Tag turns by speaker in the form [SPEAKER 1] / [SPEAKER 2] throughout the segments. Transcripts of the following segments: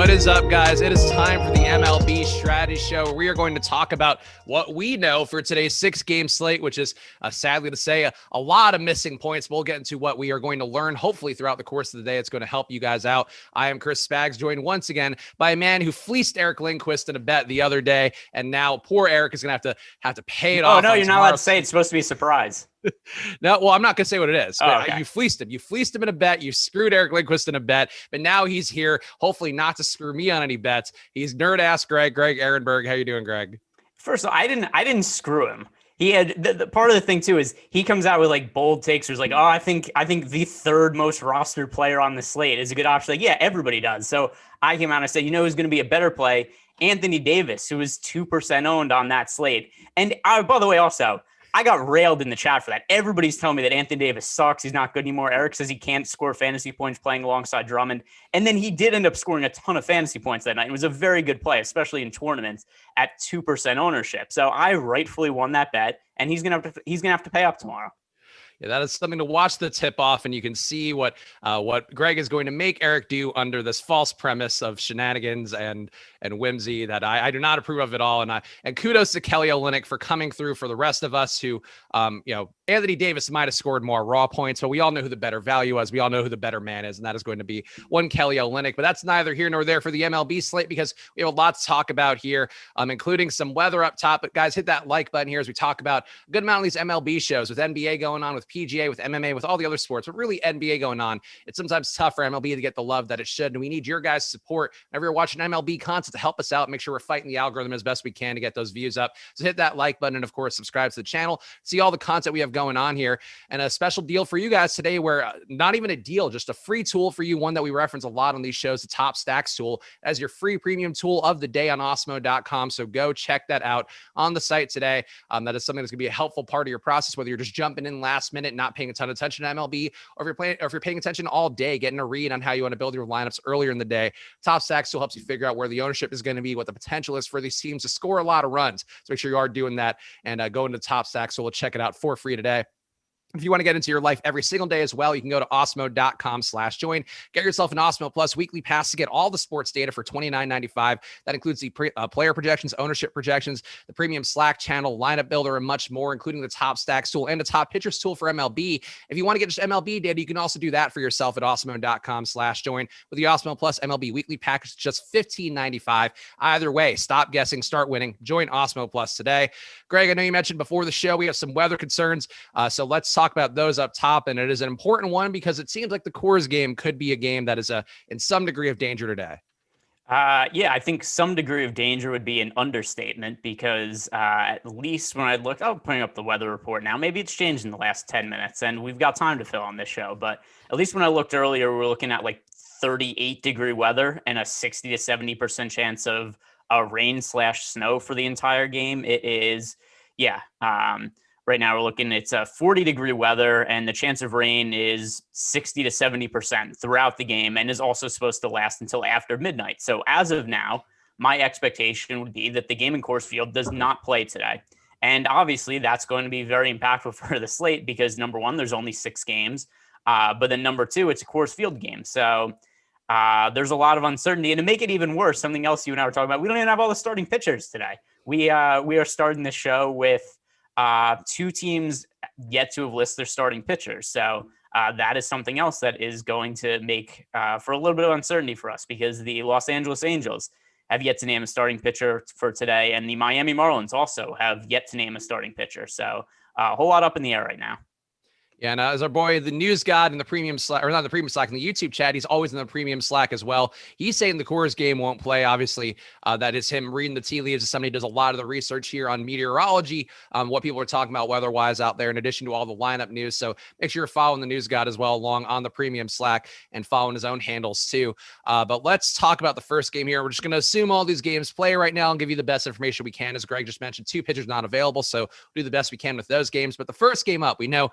[SPEAKER 1] What is up, guys? It is time for the MLB Strategy Show, where we are going to talk about what we know for today's 6-game slate, which is, sadly to say, a lot of missing points. We'll get into what we are going to learn, hopefully, throughout the course of the day. It's going to help you guys out. I am Chris Spags, joined once again by a man who fleeced Eric Lindquist in a bet the other day, and now poor Eric is going to have to pay it off.
[SPEAKER 2] Oh, no, you're not allowed to say it's supposed to be a surprise.
[SPEAKER 1] No, well, I'm not going to say what it is.
[SPEAKER 2] Oh, okay.
[SPEAKER 1] You fleeced him. You fleeced him in a bet. You screwed Eric Lindquist in a bet. But now he's here, hopefully not to screw me on any bets. He's nerd-ass Greg Ehrenberg. How you doing, Greg?
[SPEAKER 2] First of all, I didn't screw him. He had the part of the thing too is he comes out with like bold takes. Where he's like, oh, I think the third most rostered player on the slate is a good option. Like, yeah, everybody does. So I came out and I said, you know, who's going to be a better play? Anthony Davis, who is 2% owned on that slate. And by the way, also, I got railed in the chat for that. Everybody's telling me that Anthony Davis sucks. He's not good anymore. Eric says he can't score fantasy points playing alongside Drummond. And then he did end up scoring a ton of fantasy points that night. It was a very good play, especially in tournaments at 2% ownership. So I rightfully won that bet, and he's gonna have to pay up tomorrow.
[SPEAKER 1] Yeah, that is something to watch the tip off, and you can see what Greg is going to make Eric do under this false premise of shenanigans and whimsy that I do not approve of at all. And kudos to Kelly Olynyk for coming through for the rest of us who, Anthony Davis might have scored more raw points, but we all know who the better value is. We all know who the better man is, and that is going to be one Kelly Olynyk. But that's neither here nor there for the MLB slate, because we have a lot to talk about here, including some weather up top. But guys, hit that like button here as we talk about a good amount of these MLB shows with NBA going on, with PGA, with MMA, with all the other sports, but really NBA going on. It's sometimes tough for MLB to get the love that it should, and we need your guys' support whenever you're watching MLB content to help us out, make sure we're fighting the algorithm as best we can to get those views up. So hit that like button and, of course, subscribe to the channel. See all the content we have going on here, and a special deal for you guys today where not even a deal, just a free tool for you, one that we reference a lot on these shows, the Top Stacks tool, as your free premium tool of the day on Awesemo.com. So go check that out on the site today. That is something that's going to be a helpful part of your process, whether you're just jumping in last minute, not paying a ton of attention to MLB, or if you're paying attention all day, getting a read on how you want to build your lineups earlier in the day. Top Stacks still helps you figure out where the ownership is going to be, what the potential is for these teams to score a lot of runs. So make sure you are doing that and go into Top Stacks. So we'll check it out for free today. If you want to get into your life every single day as well, you can go to Awesemo.com/join. Get yourself an Awesemo Plus weekly pass to get all the sports data for $29.95. That includes the player projections, ownership projections, the premium Slack channel, lineup builder, and much more, including the Top Stacks tool and the Top Pitchers tool for MLB. If you want to get just MLB data, you can also do that for yourself at Awesemo.com/join. With the Awesemo Plus MLB weekly package, just $15.95. Either way, stop guessing, start winning. Join Awesemo Plus today. Greg, I know you mentioned before the show we have some weather concerns, so let's talk about those up top. And it is an important one because it seems like the Coors game could be a game that is in some degree of danger today.
[SPEAKER 2] Yeah, I think some degree of danger would be an understatement because at least when I looked, I'm putting up the weather report now. Maybe it's changed in the last 10 minutes and we've got time to fill on this show. But at least when I looked earlier, we were looking at like 38-degree weather and a 60 to 70% chance of rain/snow for the entire game. It is, right now we're looking, it's a 40-degree weather and the chance of rain is 60 to 70% throughout the game and is also supposed to last until after midnight. So as of now, my expectation would be that the game in Coors Field does not play today. And obviously that's going to be very impactful for the slate because number one, there's only 6 games. But then number two, it's a Coors Field game. So there's a lot of uncertainty. And to make it even worse, something else you and I were talking about, we don't even have all the starting pitchers today. We are starting the show with 2 teams yet to have listed their starting pitchers. So that is something else that is going to make for a little bit of uncertainty for us because the Los Angeles Angels have yet to name a starting pitcher for today. And the Miami Marlins also have yet to name a starting pitcher. So a whole lot up in the air right now.
[SPEAKER 1] Yeah, and as our boy, the news god in the premium Slack, or not the premium Slack, in the YouTube chat, he's always in the premium Slack as well. He's saying the Coors game won't play. Obviously, that is him reading the tea leaves as somebody who does a lot of the research here on meteorology, what people are talking about weather-wise out there, in addition to all the lineup news. So make sure you're following the news god as well along on the premium Slack and following his own handles too. But let's talk about the first game here. We're just going to assume all these games play right now and give you the best information we can. As Greg just mentioned, 2 pitchers not available, so we'll do the best we can with those games. But the first game up, we know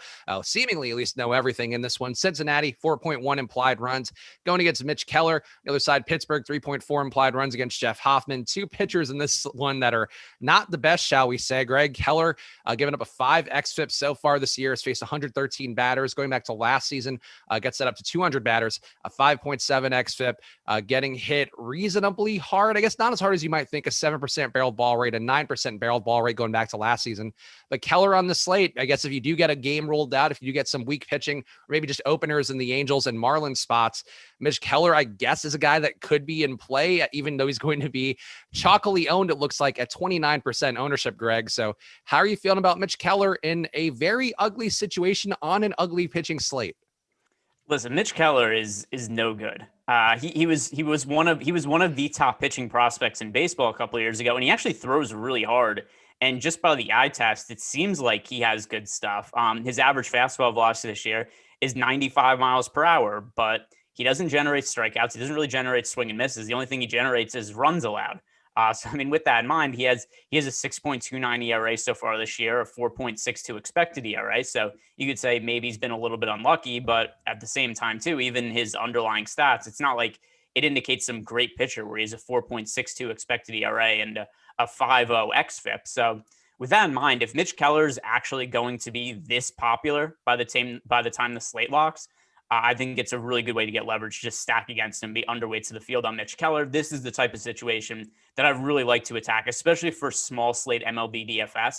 [SPEAKER 1] seemingly at least know everything in this one. Cincinnati, 4.1 implied runs going against Mitch Keller. The other side, Pittsburgh, 3.4 implied runs against Jeff Hoffman. Two pitchers in this one that are not the best, shall we say. Greg Keller giving up a 5 xFIP so far this year, has faced 113 batters. Going back to last season, gets that up to 200 batters, a 5.7 xFIP, getting hit reasonably hard. I guess not as hard as you might think, a 7% barreled ball rate, a 9% barreled ball rate going back to last season. But Keller on the slate, I guess if you do get a game ruled out, if you do get some weak pitching, or maybe just openers in the Angels and Marlins spots, Mitch Keller, I guess, is a guy that could be in play, even though he's going to be chalkily owned, it looks like, at 29% ownership, Greg. So how are you feeling about Mitch Keller in a very ugly situation on an ugly pitching slate?
[SPEAKER 2] Listen, Mitch Keller is no good. He was one of the top pitching prospects in baseball a couple of years ago, and he actually throws really hard. And just by the eye test, it seems like he has good stuff. His average fastball velocity this year is 95 miles per hour, but he doesn't generate strikeouts. He doesn't really generate swing and misses. The only thing he generates is runs allowed. So, I mean, with that in mind, he has a 6.29 ERA so far this year, a 4.62 expected ERA. So you could say maybe he's been a little bit unlucky, but at the same time, too, even his underlying stats, it's not like it indicates some great pitcher where he has a 4.62 expected ERA and a 5.0 xFIP. So with that in mind, if Mitch Keller is actually going to be this popular by the time the slate locks, I think it's a really good way to get leverage. Just stack against him, be underweight to the field on Mitch Keller. This is the type of situation that I really like to attack, especially for small slate MLB DFS.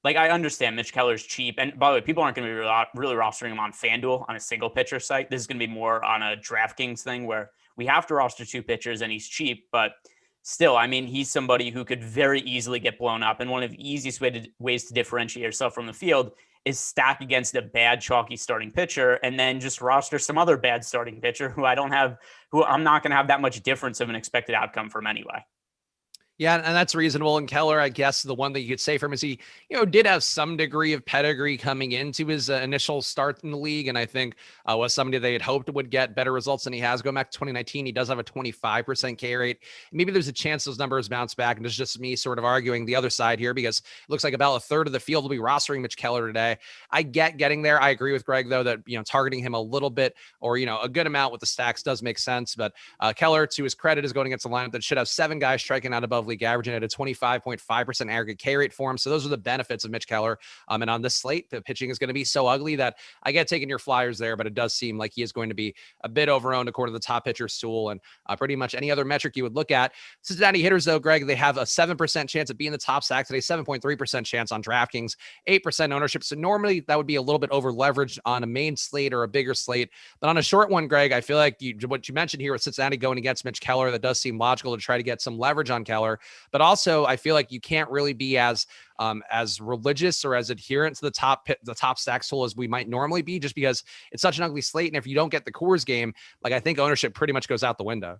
[SPEAKER 2] Like, I understand Mitch Keller's cheap. And by the way, people aren't going to be really rostering him on Fanduel on a single pitcher site. This is going to be more on a Draftkings thing where we have to roster 2 pitchers and he's cheap, but still, I mean, he's somebody who could very easily get blown up. And one of the easiest ways to differentiate yourself from the field is stack against a bad, chalky starting pitcher and then just roster some other bad starting pitcher who I'm not going to have that much difference of an expected outcome from anyway.
[SPEAKER 1] Yeah, and that's reasonable. And Keller, I guess the one that you could say from is he, did have some degree of pedigree coming into his initial start in the league. And I think was somebody they had hoped would get better results than he has. Going back to 2019, he does have a 25% K rate. Maybe there's a chance those numbers bounce back. And it's just me sort of arguing the other side here because it looks like about a third of the field will be rostering Mitch Keller today. I get getting there. I agree with Greg, though, that, targeting him a little bit or, a good amount with the stacks does make sense. But Keller, to his credit, is going against a lineup that should have 7 guys striking out above league average at a 25.5% aggregate K rate for him. So those are the benefits of Mitch Keller. And on this slate, the pitching is going to be so ugly that I get taking your flyers there, but it does seem like he is going to be a bit overowned according to the top pitcher stool and pretty much any other metric you would look at. Cincinnati hitters, though, Greg, they have a 7% chance of being the top stack today, 7.3% chance on DraftKings, 8% ownership. So normally that would be a little bit over leveraged on a main slate or a bigger slate. But on a short one, Greg, I feel like what you mentioned here with Cincinnati going against Mitch Keller, that does seem logical to try to get some leverage on Keller. But also, I feel like you can't really be as religious or as adherent to the top stack tool as we might normally be, just because it's such an ugly slate. And if you don't get the Coors game, like, I think ownership pretty much goes out the window.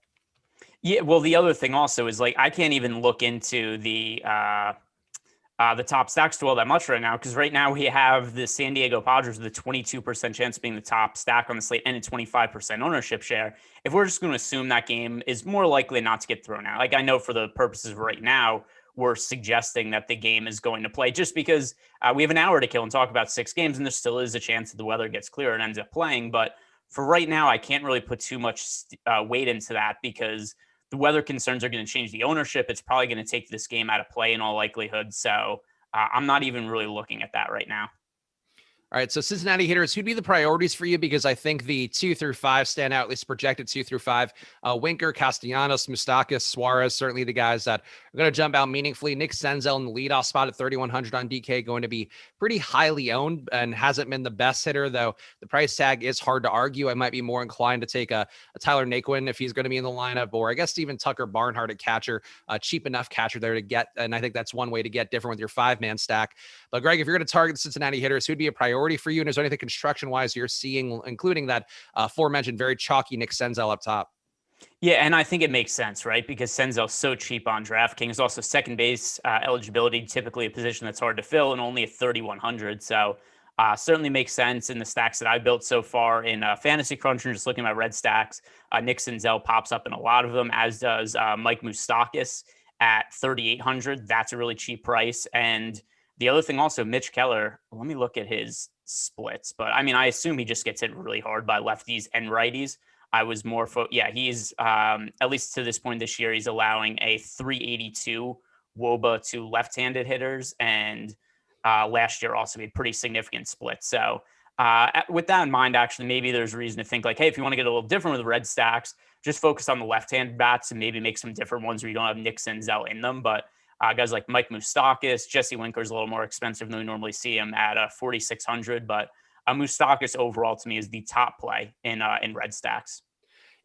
[SPEAKER 2] Yeah, well, the other thing also is, like, I can't even look into the top stacks tool that much right now, because right now we have the San Diego Padres with a 22% chance of being the top stack on the slate and a 25% ownership share. If we're just going to assume that game is more likely not to get thrown out, like, I know for the purposes of right now, we're suggesting that the game is going to play just because we have an hour to kill and talk about 6 games, and there still is a chance that the weather gets clear and ends up playing. But for right now, I can't really put too much weight into that because the weather concerns are going to change the ownership. It's probably going to take this game out of play in all likelihood. So I'm not even really looking at that right now.
[SPEAKER 1] All right, so Cincinnati hitters, who'd be the priorities for you? Because I think the 2 through 5 stand out, at least projected 2 through 5. Winker, Castellanos, Moustakas, Suarez, certainly the guys that are going to jump out meaningfully. Nick Senzel in the leadoff spot at 3,100 on DK, going to be pretty highly owned and hasn't been the best hitter, though the price tag is hard to argue. I might be more inclined to take a Tyler Naquin if he's going to be in the lineup, or I guess even Tucker Barnhart at catcher, a cheap enough catcher there to get, and I think that's one way to get different with your 5-man stack. But Greg, if you're going to target the Cincinnati hitters, who'd be a priority for you? And is there anything construction-wise you're seeing, including that aforementioned very chalky Nick Senzel up top?
[SPEAKER 2] Yeah, and I think it makes sense, right? Because Senzel's so cheap on DraftKings. Also, second base eligibility, typically a position that's hard to fill, and only at 3,100. So certainly makes sense in the stacks that I built so far in Fantasy Cruncher. Just looking at my red stacks, Nick Senzel pops up in a lot of them, as does Mike Moustakas at 3,800. That's a really cheap price. And the other thing also, Mitch Keller, let me look at his splits. But I mean, I assume he just gets hit really hard by lefties and righties. I was more he's at least to this point this year, he's allowing a 382 WOBA to left-handed hitters, and last year also made pretty significant splits. So with that in mind, actually, maybe there's reason to think like, hey, if you want to get a little different with the red stacks, just focus on the left-handed bats and maybe make some different ones where you don't have Nick Senzel in them. But guys like Mike Moustakas, Jesse Winker's a little more expensive than we normally see him at 4,600. But Moustakas overall to me is the top play in red stacks.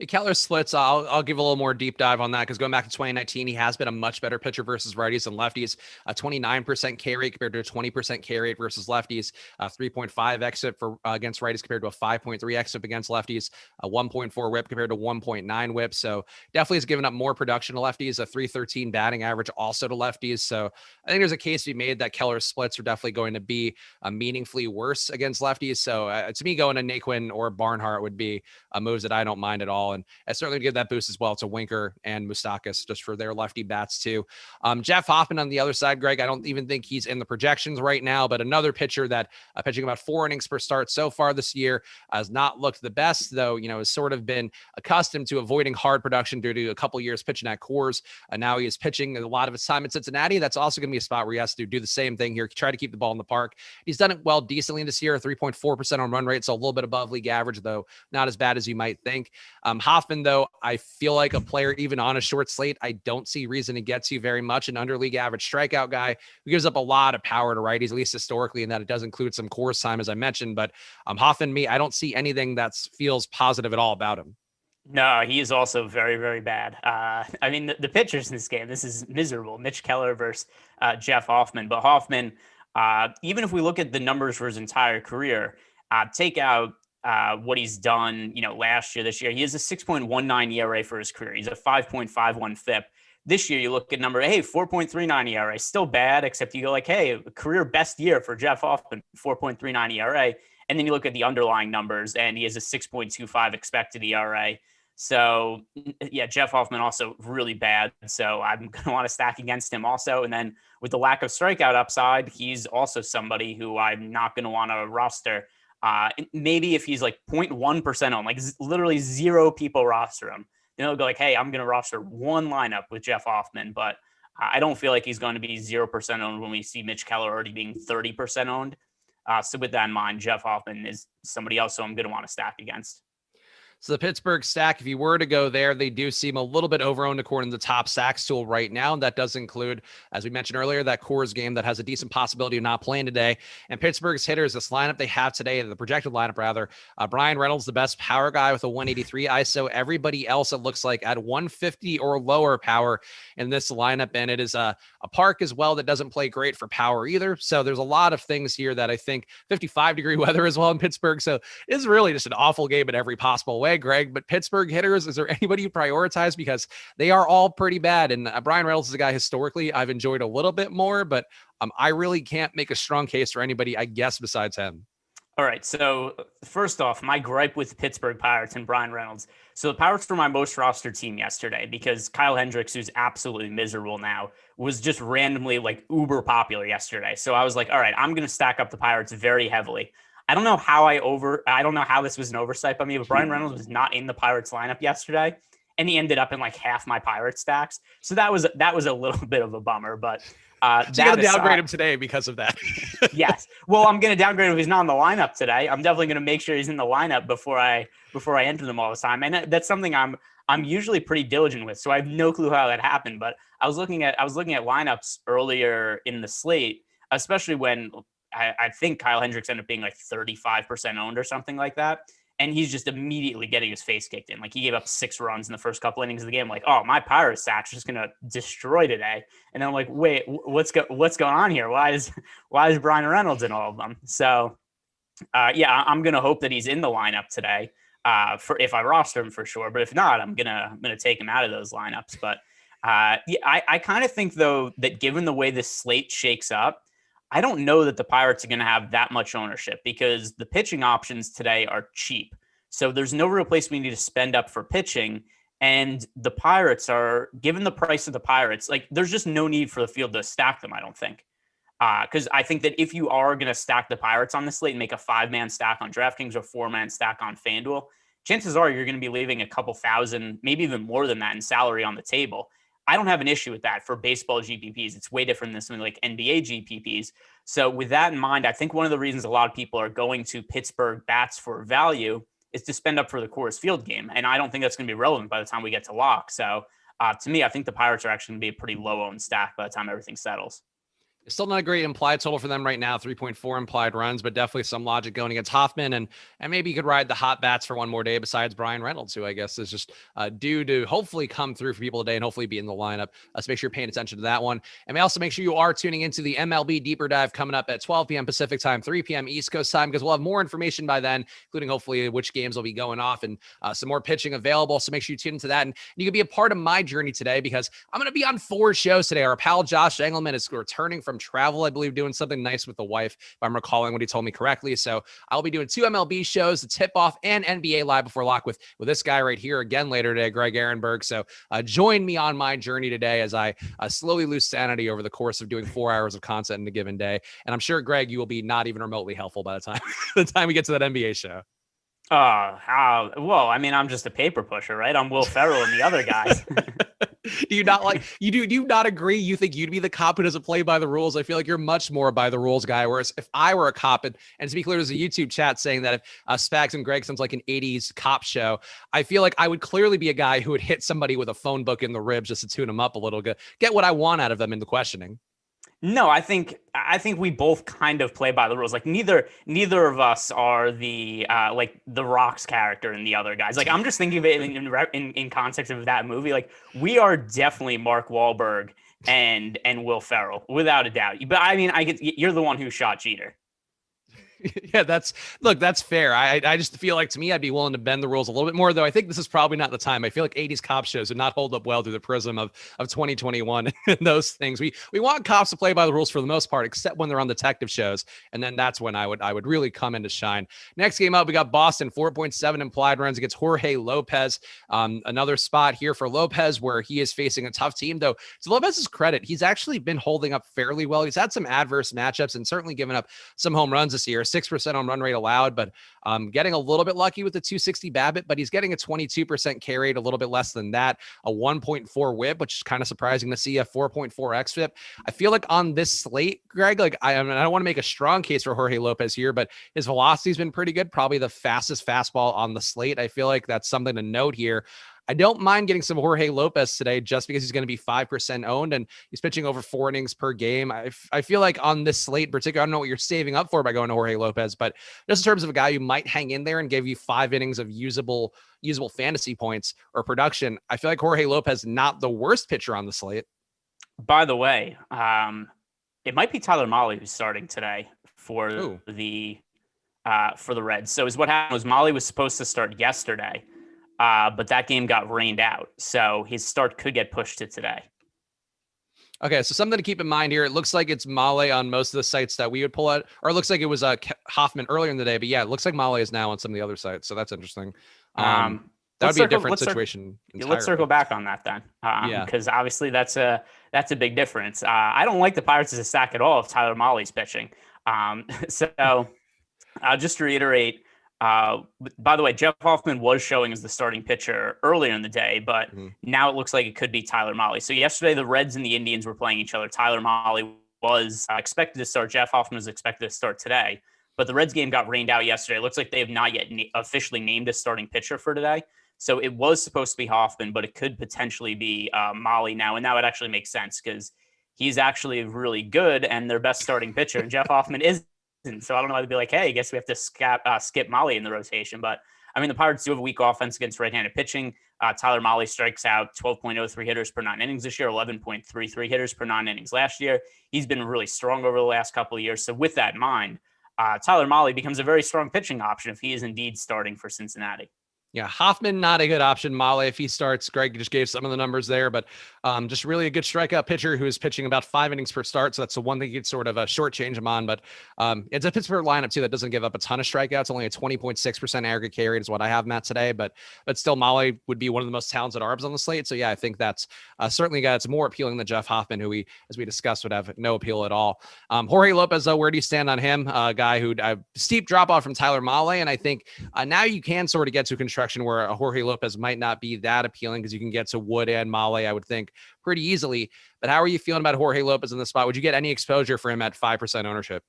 [SPEAKER 1] Keller splits, I'll give a little more deep dive on that because going back to 2019, he has been a much better pitcher versus righties and lefties. A 29% K rate compared to a 20% K rate versus lefties. 3.5 exit for against righties compared to a 5.3 exit against lefties. A 1.4 whip compared to 1.9 whip. So definitely has given up more production to lefties. A 313 batting average also to lefties. So I think there's a case to be made that Keller's splits are definitely going to be meaningfully worse against lefties. So to me, going to Naquin or Barnhart would be moves that I don't mind at all. And I certainly give that boost as well to Winker and Moustakas just for their lefty bats too. Jeff Hoffman on the other side, Greg, I don't even think he's in the projections right now, but another pitcher that pitching about 4 innings per start so far this year has not looked the best, though, has sort of been accustomed to avoiding hard production due to a couple years pitching at Coors. Now he is pitching a lot of his time in Cincinnati. That's also going to be a spot where he has to do the same thing here, try to keep the ball in the park. He's done it well decently this year, 3.4% on run rate, so a little bit above league average, though not as bad as you might think. Hoffman, though, I feel like a player, even on a short slate, I don't see reason to get to very much. An under league average strikeout guy who gives up a lot of power to righties, at least historically, and that it does include some Coors time, as I mentioned. But Hoffman, I don't see anything that feels positive at all about him.
[SPEAKER 2] No, he is also very, very bad. I mean, the pitchers in this game, this is miserable. Mitch Keller versus Jeff Hoffman. But Hoffman, even if we look at the numbers for his entire career, take out what he's done, last year, this year, he has a 6.19 ERA for his career. He's a 5.51 FIP. This year, you look at number, 4.39 ERA, still bad, except you go like, hey, career best year for Jeff Hoffman, 4.39 ERA. And then you look at the underlying numbers, and he has a 6.25 expected ERA. So, yeah, Jeff Hoffman also really bad. So I'm going to want to stack against him also. And then with the lack of strikeout upside, he's also somebody who I'm not going to want to roster. Maybe if he's like 0.1% on, like literally 0 people roster him, then they'll go like, hey, I'm going to roster one lineup with Jeff Hoffman. But I don't feel like he's going to be 0% owned when we see Mitch Keller already being 30% owned. So with that in mind, Jeff Hoffman is somebody else who I'm going to want to stack against.
[SPEAKER 1] So the Pittsburgh stack, if you were to go there, they do seem a little bit overowned according to the top stacks tool right now. And that does include, as we mentioned earlier, that Coors game that has a decent possibility of not playing today. And Pittsburgh's hitters, this lineup they have today, the projected lineup rather, Brian Reynolds, the best power guy with a 183 ISO. Everybody else, it looks like, at 150 or lower power in this lineup. And it is a park as well that doesn't play great for power either. So there's a lot of things here that I think 55-degree weather as well in Pittsburgh. So it's really just an awful game in every possible way, Greg. But Pittsburgh hitters, is there anybody you prioritize? Because they are all pretty bad. And Brian Reynolds is a guy historically I've enjoyed a little bit more, but I really can't make a strong case for anybody, I guess, besides him.
[SPEAKER 2] All right. So first off, my gripe with Pittsburgh Pirates and Brian Reynolds. So the Pirates were my most rostered team yesterday because Kyle Hendricks, who's absolutely miserable now, was just randomly like uber popular yesterday. So I was like, all right, I'm going to stack up the Pirates very heavily. I don't know how this was an oversight by me, but Brian Reynolds was not in the Pirates lineup yesterday, and he ended up in like half my Pirates stacks. So that was a little bit of a bummer, but
[SPEAKER 1] so you got to downgrade him today because of that.
[SPEAKER 2] Yes. Well, I'm going to downgrade him if he's not in the lineup today. I'm definitely going to make sure he's in the lineup before I enter them all the time. And that's something I'm usually pretty diligent with. So I have no clue how that happened, but I was looking at lineups earlier in the slate, especially when I think Kyle Hendricks ended up being like 35% owned or something like that. And he's just immediately getting his face kicked in. Like he gave up 6 runs in the first couple innings of the game. Like, oh, my Pirates stack's just going to destroy today. And then I'm like, wait, what's going on here? Why is Brian Reynolds in all of them? So yeah, I'm going to hope that he's in the lineup today for if I roster him for sure. But if not, I'm going to take him out of those lineups. But yeah, I kind of think though that given the way this slate shakes up, I don't know that the Pirates are going to have that much ownership because the pitching options today are cheap. So there's no real place we need to spend up for pitching. And the Pirates are, given the price of the Pirates, like there's just no need for the field to stack them, I don't think. Because I think that if you are going to stack the Pirates on the slate and make a 5-man stack on DraftKings or 4-man stack on Fanduel, chances are you're going to be leaving a couple thousand, maybe even more than that in salary on the table. I don't have an issue with that for baseball GPPs. It's way different than something like NBA GPPs. So with that in mind, I think one of the reasons a lot of people are going to Pittsburgh bats for value is to spend up for the Coors Field game. And I don't think that's going to be relevant by the time we get to lock. So to me, I think the Pirates are actually going to be a pretty low-owned stack by the time everything settles.
[SPEAKER 1] Still not a great implied total for them right now, 3.4 implied runs, but definitely some logic going against Hoffman. And maybe you could ride the hot bats for one more day besides Brian Reynolds, who I guess is just due to hopefully come through for people today and hopefully be in the lineup. So make sure you're paying attention to that one. And also make sure you are tuning into the MLB Deeper Dive coming up at 12 p.m. Pacific time, 3 p.m. East Coast time, because we'll have more information by then, including hopefully which games will be going off and some more pitching available. So make sure you tune into that. And you can be a part of my journey today because I'm going to be on 4 shows today. Our pal Josh Engelman is returning from travel, I believe, doing something nice with the wife, if I'm recalling what he told me correctly. So I'll be doing 2 MLB shows, the tip-off and NBA Live before lock with this guy right here again later today, Greg Ehrenberg. So join me on my journey today as I slowly lose sanity over the course of doing 4 hours of content in a given day. And I'm sure, Greg, you will be not even remotely helpful by the time we get to that NBA show.
[SPEAKER 2] Well, I mean, I'm just a paper pusher, right? I'm Will Ferrell and the other guys.
[SPEAKER 1] Do you not agree? You think you'd be the cop who doesn't play by the rules? I feel like you're much more by the rules guy. Whereas if I were a cop, and to be clear, there's a YouTube chat saying that if Spags and Greg sounds like an 80s cop show, I feel like I would clearly be a guy who would hit somebody with a phone book in the ribs just to tune them up a little bit, get what I want out of them in the questioning.
[SPEAKER 2] No, I think we both kind of play by the rules. Like neither of us are the like the Rock's character and the other guys. Like I'm just thinking of it in context of that movie. Like we are definitely Mark Wahlberg and Will Ferrell without a doubt. But I mean, you're the one who shot Jeter.
[SPEAKER 1] Yeah, that's fair. I just feel like to me, I'd be willing to bend the rules a little bit more, though. I think this is probably not the time. I feel like 80s cop shows would not hold up well through the prism of 2021 and those things. We want cops to play by the rules for the most part, except when they're on detective shows. And then that's when I would really come into shine. Next game up, we got Boston, 4.7 implied runs against Jorge Lopez. Another spot here for Lopez where he is facing a tough team, though. To Lopez's credit, he's actually been holding up fairly well. He's had some adverse matchups and certainly given up some home runs this year. 6% on run rate allowed, but getting a little bit lucky with the 260 BABIP, but he's getting a 22% K rate, a little bit less than that, a 1.4 whip, which is kind of surprising to see, a 4.4 xFIP. I feel like on this slate, Greg, like I don't want to make a strong case for Jorge Lopez here, but his velocity's been pretty good, probably the fastest fastball on the slate. I feel like that's something to note here. I don't mind getting some Jorge Lopez today just because he's going to be 5% owned and he's pitching over 4 innings per game. I feel like on this slate in particular, I don't know what you're saving up for by going to Jorge Lopez, but just in terms of a guy who might hang in there and give you 5 innings of usable fantasy points or production, I feel like Jorge Lopez not the worst pitcher on the slate.
[SPEAKER 2] By the way, it might be Tyler Mahle who's starting today for the Reds. So what happened was Mahle was supposed to start yesterday. But that game got rained out, so his start could get pushed to today.
[SPEAKER 1] Okay, so something to keep in mind here. It looks like it's Mahle on most of the sites that we would pull out, or it looks like it was Hoffman earlier in the day. But yeah, it looks like Mahle is now on some of the other sites, so that's interesting. That would be a different situation.
[SPEAKER 2] Let's circle back on that then, because obviously that's a big difference. I don't like the Pirates as a stack at all if Tyler Mahle's pitching. So just to reiterate. By the way, Jeff Hoffman was showing as the starting pitcher earlier in the day, but now it looks like it could be Tyler Mahle. So yesterday, the Reds and the Indians were playing each other. Tyler Mahle was expected to start. Jeff Hoffman was expected to start today, but the Reds game got rained out yesterday. It looks like they have not yet officially named a starting pitcher for today. So it was supposed to be Hoffman, but it could potentially be Mahle now. And that would actually make sense because he's actually really good and their best starting pitcher. And Jeff Hoffman is. So I don't know why they'd be like, hey, I guess we have to skip Mahle in the rotation. But, I mean, the Pirates do have a weak offense against right-handed pitching. Tyler Mahle strikes out 12.03 hitters per 9 innings this year, 11.33 hitters per 9 innings last year. He's been really strong over the last couple of years. So with that in mind, Tyler Mahle becomes a very strong pitching option if he is indeed starting for Cincinnati.
[SPEAKER 1] Yeah, Hoffman, not a good option. Mlb, if he starts, Greg just gave some of the numbers there, but just really a good strikeout pitcher who is pitching about 5 innings per start. So that's the one thing you could sort of shortchange him on. But it's a Pittsburgh lineup, too, that doesn't give up a ton of strikeouts. Only a 20.6% aggregate K rate is what I have, Matt, today. But still, Mlb would be one of the most talented arbs on the slate. So, yeah, I think that's certainly a guy that's more appealing than Jeff Hoffman, who we, as we discussed, would have no appeal at all. Jorge Lopez, though, where do you stand on him? A guy who steep drop off from Tyler Mlb. And I think now you can sort of get to a construction where a Jorge Lopez might not be that appealing because you can get to Wood and Mlb, I would think, pretty easily. But how are you feeling about Jorge Lopez in the spot? Would you get any exposure for him at 5% ownership?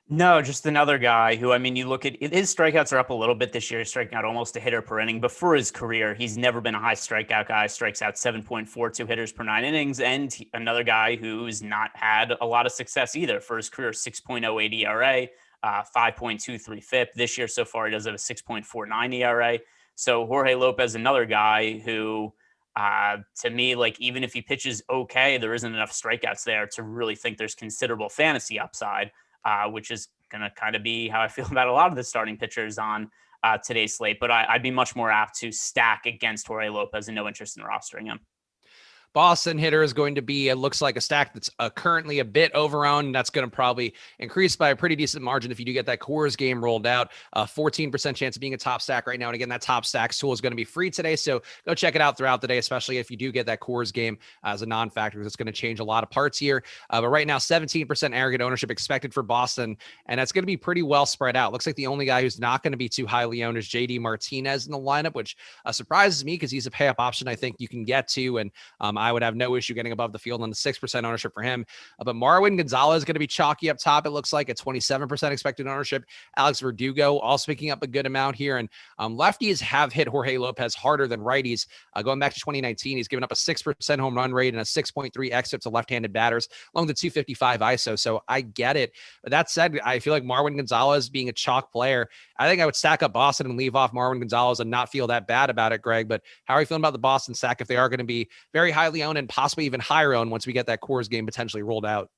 [SPEAKER 2] No, just another guy who, I mean, you look at his strikeouts are up a little bit this year, striking out almost a hitter per inning. But for his career, he's never been a high strikeout guy, strikes out 7.42 hitters per 9 innings. And another guy who's not had a lot of success either. For his career, 6.08 ERA, 5.23 FIP. This year so far, he does have a 6.49 ERA. So Jorge Lopez, another guy who, to me, like, even if he pitches okay, there isn't enough strikeouts there to really think there's considerable fantasy upside, which is going to kind of be how I feel about a lot of the starting pitchers on today's slate. But I'd be much more apt to stack against Jorge Lopez and no interest in rostering him.
[SPEAKER 1] Boston hitter is going to be, it looks like, a stack that's currently a bit overowned. That's going to probably increase by a pretty decent margin if you do get that Coors game rolled out. 14% chance of being a top stack right now. And again, that top stacks tool is going to be free today. So go check it out throughout the day, especially if you do get that Coors game as a non-factor, because it's going to change a lot of parts here. But right now, 17% aggregate ownership expected for Boston. And that's going to be pretty well spread out. Looks like the only guy who's not going to be too highly owned is JD Martinez in the lineup, which surprises me because he's a pay up option I think you can get to. And I would have no issue getting above the field on the 6% ownership for him. But Marwin Gonzalez is going to be chalky up top. It looks like at 27% expected ownership. Alex Verdugo also picking up a good amount here. And lefties have hit Jorge Lopez harder than righties. Going back to 2019, he's given up a 6% home run rate and a 6.3 xFIP to left-handed batters along the 255 ISO. So I get it. But that said, I feel like Marwin Gonzalez being a chalk player, I think I would stack up Boston and leave off Marwin Gonzalez and not feel that bad about it, Greg. But how are you feeling about the Boston stack if they are going to be very highly owned and possibly even higher owned once we get that Coors game potentially rolled out?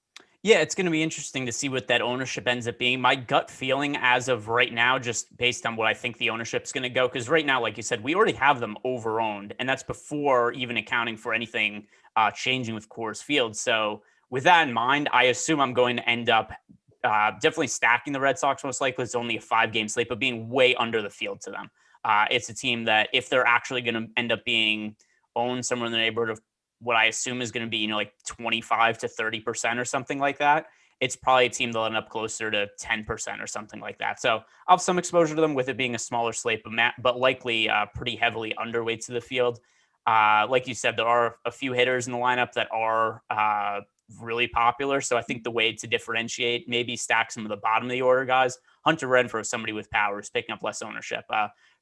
[SPEAKER 2] Yeah, it's going to be interesting to see what that ownership ends up being. My gut feeling as of right now, just based on what I think the ownership is going to go, because right now, like you said, we already have them over-owned, and that's before even accounting for anything changing with Coors Field. So with that in mind, I assume I'm going to end up definitely stacking the Red Sox most likely. It's only a 5-game slate, but being way under the field to them. It's a team that if they're actually going to end up being owned somewhere in the neighborhood of what I assume is going to be, like 25 to 30% or something like that, it's probably a team that'll end up closer to 10% or something like that. So I'll have some exposure to them with it being a smaller slate, but likely pretty heavily underweight to the field. Like you said, there are a few hitters in the lineup that are really popular. So I think the way to differentiate, maybe stack some of the bottom of the order guys. Hunter Renfroe, somebody with power, is picking up less ownership.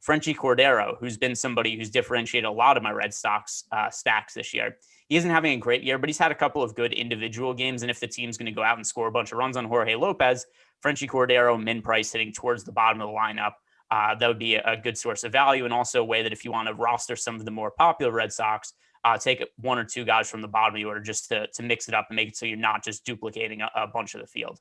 [SPEAKER 2] Frenchie Cordero, who's been somebody who's differentiated a lot of my Red Sox stacks this year. He isn't having a great year, but he's had a couple of good individual games. And if the team's going to go out and score a bunch of runs on Jorge Lopez, Frenchie Cordero, min price hitting towards the bottom of the lineup, that would be a good source of value. And also a way that if you want to roster some of the more popular Red Sox, take one or two guys from the bottom of the order just to mix it up and make it so you're not just duplicating a bunch of the field.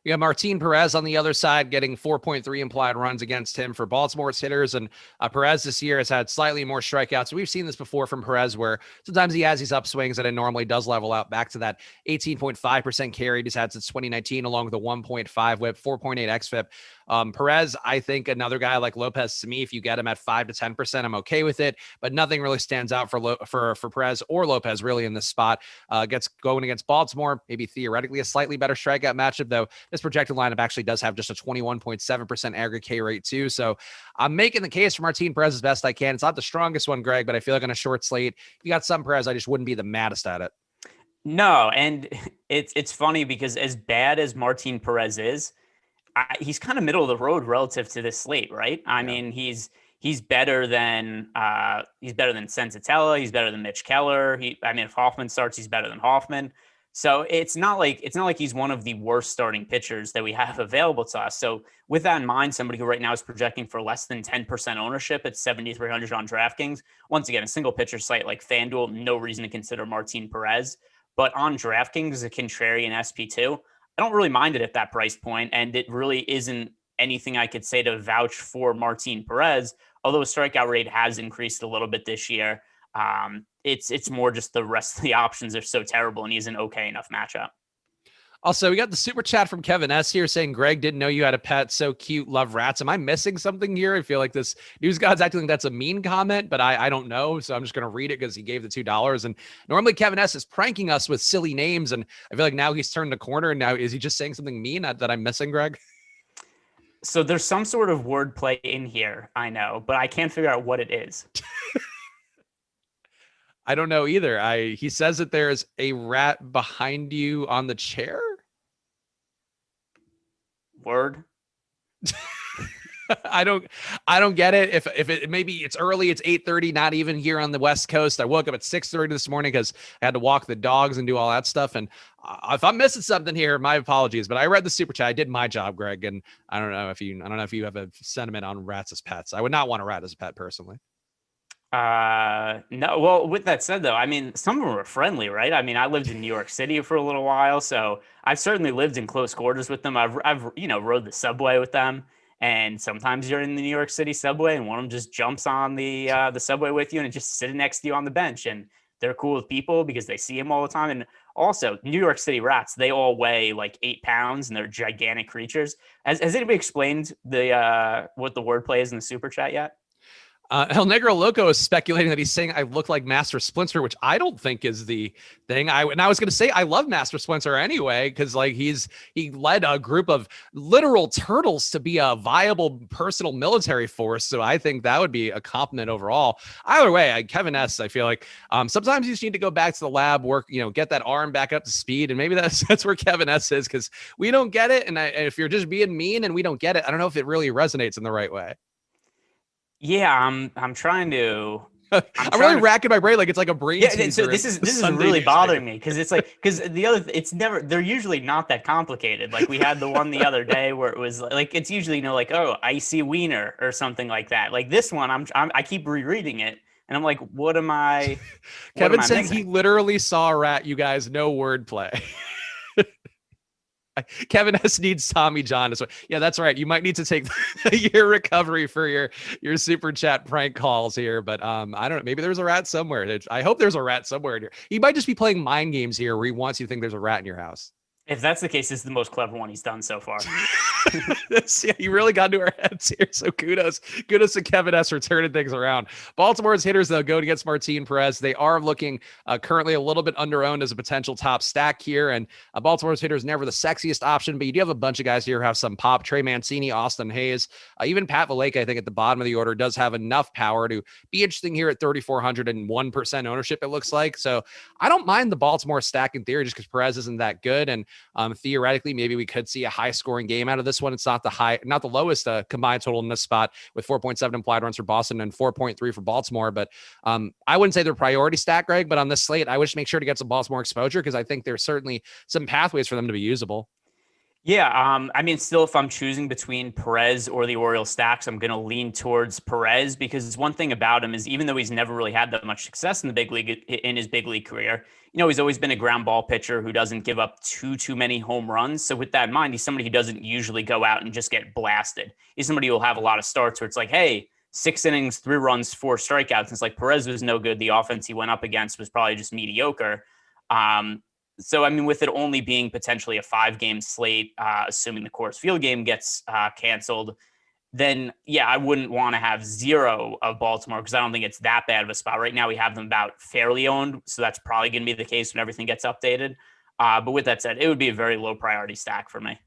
[SPEAKER 1] You got Martin Perez on the other side getting 4.3 implied runs against him for Baltimore's hitters. And Perez this year has had slightly more strikeouts. We've seen this before from Perez where sometimes he has these upswings and it normally does level out back to that 18.5% carry he's had since 2019 along with a 1.5 whip, 4.8 xFIP. Perez, I think another guy like Lopez, to me, if you get him at 5 to 10%, I'm okay with it, but nothing really stands out for Perez or Lopez really in this spot. Gets going against Baltimore, maybe theoretically a slightly better strikeout matchup, though this projected lineup actually does have just a 21.7% aggregate K rate too. So I'm making the case for Martin Perez as best I can. It's not the strongest one, Greg, but I feel like on a short slate, if you got some Perez, I just wouldn't be the maddest at it.
[SPEAKER 2] No, and it's funny because as bad as Martin Perez is, he's kind of middle of the road relative to this slate, right? I mean, he's better than Sensatella. He's better than Mitch Keller. If Hoffman starts, he's better than Hoffman. So it's not like he's one of the worst starting pitchers that we have available to us. So with that in mind, somebody who right now is projecting for less than 10% ownership at 7,300 on DraftKings. Once again, a single pitcher site like Fanduel, no reason to consider Martin Perez. But on DraftKings, as a contrarian SP2, I don't really mind it at that price point, and it really isn't anything I could say to vouch for Martin Perez, although his strikeout rate has increased a little bit this year. It's more just the rest of the options are so terrible, and he's an okay enough matchup.
[SPEAKER 1] Also, we got the super chat from Kevin S here saying, Greg, didn't know you had a pet. So cute. Love rats. Am I missing something here? I feel like this news god's acting like that's a mean comment, but I don't know. So I'm just going to read it because he gave the $2. And normally Kevin S is pranking us with silly names. And I feel like now he's turned the corner. And now is he just saying something mean that I'm missing, Greg?
[SPEAKER 2] So there's some sort of wordplay in here, I know, but I can't figure out what it is.
[SPEAKER 1] I don't know either. He says that there's a rat behind you on the chair.
[SPEAKER 2] Word.
[SPEAKER 1] I don't get it. If it maybe it's early, it's 8:30, not even here on the West Coast. I woke up at 6:30 this morning because I had to walk the dogs and do all that stuff. And if I'm missing something here, my apologies. But I read the super chat. I did my job, Greg. And I don't know if you have a sentiment on rats as pets. I would not want a rat as a pet personally.
[SPEAKER 2] No. Well, with that said, though, I mean, some of them are friendly, right? I mean, I lived in New York City for a little while, so I've certainly lived in close quarters with them. I've rode the subway with them, and sometimes you're in the New York City subway, and one of them just jumps on the subway with you, and it's just sitting next to you on the bench, and they're cool with people because they see them all the time. And also, New York City rats, they all weigh like 8 pounds, and they're gigantic creatures. Has anybody explained what the wordplay is in the super chat yet?
[SPEAKER 1] El Negro Loco is speculating that he's saying I look like Master Splinter, which I don't think is the thing. I was going to say I love Master Splinter anyway because like he led a group of literal turtles to be a viable personal military force. So I think that would be a compliment overall. Either way, Kevin S. I feel like sometimes you just need to go back to the lab, work, get that arm back up to speed, and maybe that's where Kevin S. is because we don't get it. And if you're just being mean and we don't get it, I don't know if it really resonates in the right way.
[SPEAKER 2] Yeah, I'm trying to.
[SPEAKER 1] I'm really racking my brain like it's like a brain.
[SPEAKER 2] Yeah, so this is really bothering me because it's like they're usually not that complicated. Like we had the one the other day where it was like it's usually like icy wiener or something like that. Like this one, I keep rereading it and I'm like, what am I?
[SPEAKER 1] Kevin said he literally saw a rat. You guys, no wordplay. Kevin S needs Tommy John. Yeah, that's right. You might need to take your recovery for your super chat prank calls here, but I don't know. Maybe there's a rat somewhere. I hope there's a rat somewhere in here. He might just be playing mind games here where he wants you to think there's a rat in your house.
[SPEAKER 2] If that's the case, this is the most clever one he's done so far.
[SPEAKER 1] Yeah, you really got into our heads here. So kudos to Kevin S for turning things around. Baltimore's hitters, though, going against Martin Perez. They are looking currently a little bit under-owned as a potential top stack here. And Baltimore's hitters never the sexiest option, but you do have a bunch of guys here who have some pop. Trey Mancini, Austin Hayes, even Pat Valleca, I think at the bottom of the order does have enough power to be interesting here at 3,400 and 1% ownership, it looks like. So I don't mind the Baltimore stack in theory just because Perez isn't that good. And theoretically, maybe we could see a high scoring game out of this one. It's not the lowest combined total in this spot with 4.7 implied runs for Boston and 4.3 for Baltimore. But I wouldn't say they're priority stack, Greg, but on this slate, I would just make sure to get some Baltimore exposure because I think there's certainly some pathways for them to be usable.
[SPEAKER 2] Yeah, I mean, still, if I'm choosing between Perez or the Orioles stacks, I'm going to lean towards Perez because one thing about him is even though he's never really had that much success in the big league in his big league career, he's always been a ground ball pitcher who doesn't give up too many home runs. So with that in mind, he's somebody who doesn't usually go out and just get blasted. He's somebody who will have a lot of starts where it's like, hey, 6 innings, 3 runs, 4 strikeouts. And it's like Perez was no good. The offense he went up against was probably just mediocre. So, I mean, with it only being potentially a 5-game slate, assuming the Coors Field game gets canceled, then, yeah, I wouldn't want to have 0 of Baltimore because I don't think it's that bad of a spot. Right now, we have them about fairly owned, so that's probably going to be the case when everything gets updated. But with that said, it would be a very low priority stack for me.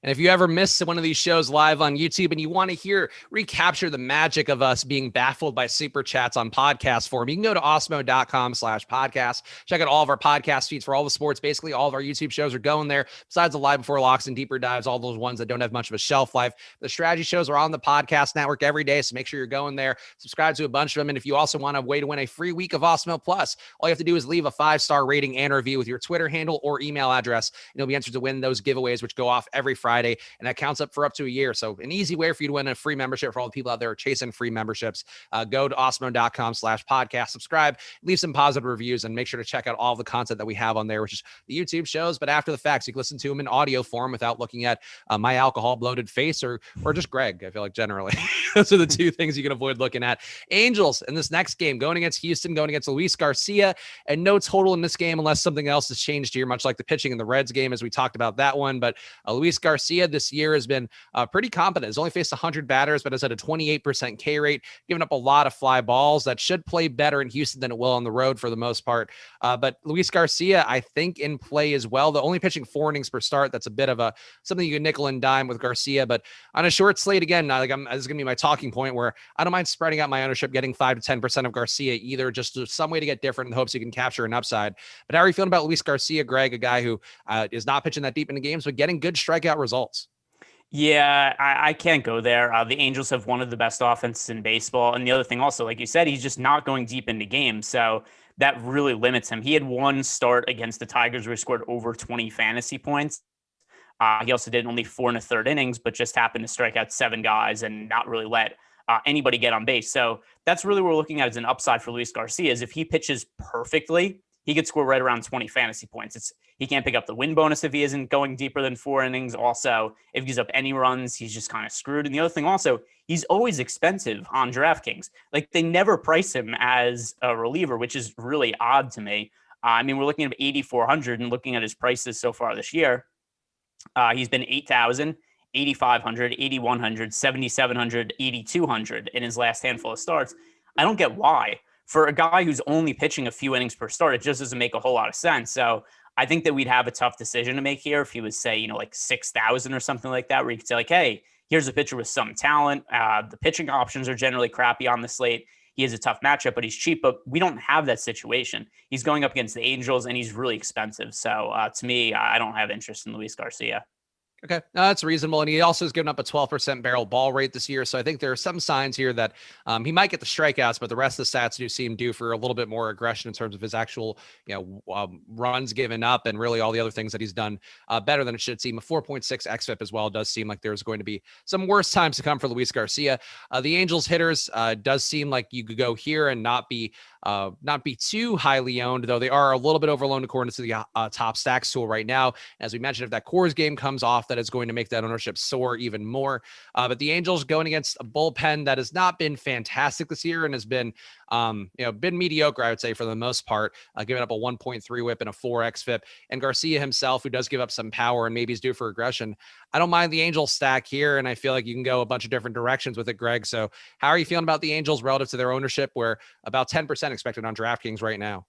[SPEAKER 1] And if you ever miss one of these shows live on YouTube and you want to recapture the magic of us being baffled by super chats on podcast form, you can go to awesemo.com/podcast. Check out all of our podcast feeds for all the sports. Basically, all of our YouTube shows are going there. Besides the live before locks and deeper dives, all those ones that don't have much of a shelf life. The strategy shows are on the podcast network every day, so make sure you're going there. Subscribe to a bunch of them. And if you also want a way to win a free week of Awesemo Plus, all you have to do is leave a 5-star rating and review with your Twitter handle or email address, and you'll be entered to win those giveaways, which go off every Friday Friday, and that counts up for up to a year. So an easy way for you to win a free membership for all the people out there chasing free memberships. Go to awesemo.com/podcast, subscribe, leave some positive reviews, and make sure to check out all the content that we have on there, which is the YouTube shows, but after the facts, you can listen to them in audio form without looking at my alcohol bloated face or just Greg. I feel like generally those are the two things you can avoid looking at. Angels in this next game, going against Houston, going against Luis Garcia, and no total in this game unless something else has changed here, much like the pitching in the Reds game as we talked about that one. But Luis Garcia this year has been pretty competent. He's only faced 100 batters, but has had a 28% K rate, giving up a lot of fly balls. That should play better in Houston than it will on the road for the most part. But Luis Garcia, I think, in play as well. The only pitching 4 innings per start. That's a bit of something you can nickel and dime with Garcia. But on a short slate, again, this is going to be my talking point where I don't mind spreading out my ownership, getting 5 to 10% of Garcia either, just some way to get different in the hopes you can capture an upside. But how are you feeling about Luis Garcia, Greg, a guy who is not pitching that deep into games, but getting good strikeout results?
[SPEAKER 2] Yeah, I can't go there. The Angels have one of the best offenses in baseball. And the other thing also, like you said, he's just not going deep into games. So that really limits him. He had one start against the Tigers where he scored over 20 fantasy points. He also did only 4 1/3 innings, but just happened to strike out 7 guys and not really let anybody get on base. So that's really what we're looking at as an upside for Luis Garcia is if he pitches perfectly, he could score right around 20 fantasy points. He can't pick up the win bonus if he isn't going deeper than 4 innings. Also, if he gives up any runs, he's just kind of screwed. And the other thing also, he's always expensive on DraftKings. Like they never price him as a reliever, which is really odd to me. I mean, we're looking at 8,400 and looking at his prices so far this year. He's been 8,000, 8,500, 8,100, 7,700, 8,200 in his last handful of starts. I don't get why. For a guy who's only pitching a few innings per start, it just doesn't make a whole lot of sense. So I think that we'd have a tough decision to make here if he was, say, like 6,000 or something like that, where you could say, like, hey, here's a pitcher with some talent. The pitching options are generally crappy on the slate. He has a tough matchup, but he's cheap. But we don't have that situation. He's going up against the Angels, and he's really expensive. So to me, I don't have interest in Luis Garcia.
[SPEAKER 1] Okay, that's reasonable. And he also has given up a 12% barrel ball rate this year. So I think there are some signs here that he might get the strikeouts, but the rest of the stats do seem due for a little bit more aggression in terms of his actual, runs given up and really all the other things that he's done better than it should seem. A 4.6 xFIP as well does seem like there's going to be some worse times to come for Luis Garcia. The Angels hitters does seem like you could go here and not be too highly owned, though they are a little bit overloaned according to the top stacks tool right now. As we mentioned, if that Coors game comes off, that is going to make that ownership soar even more. But the Angels going against a bullpen that has not been fantastic this year and has been, been mediocre, I would say, for the most part, giving up a 1.3 whip and a 4 xFIP. And Garcia himself, who does give up some power and maybe is due for aggression. I don't mind the Angels stack here, and I feel like you can go a bunch of different directions with it, Greg. So how are you feeling about the Angels relative to their ownership, where about 10% expected on DraftKings right now?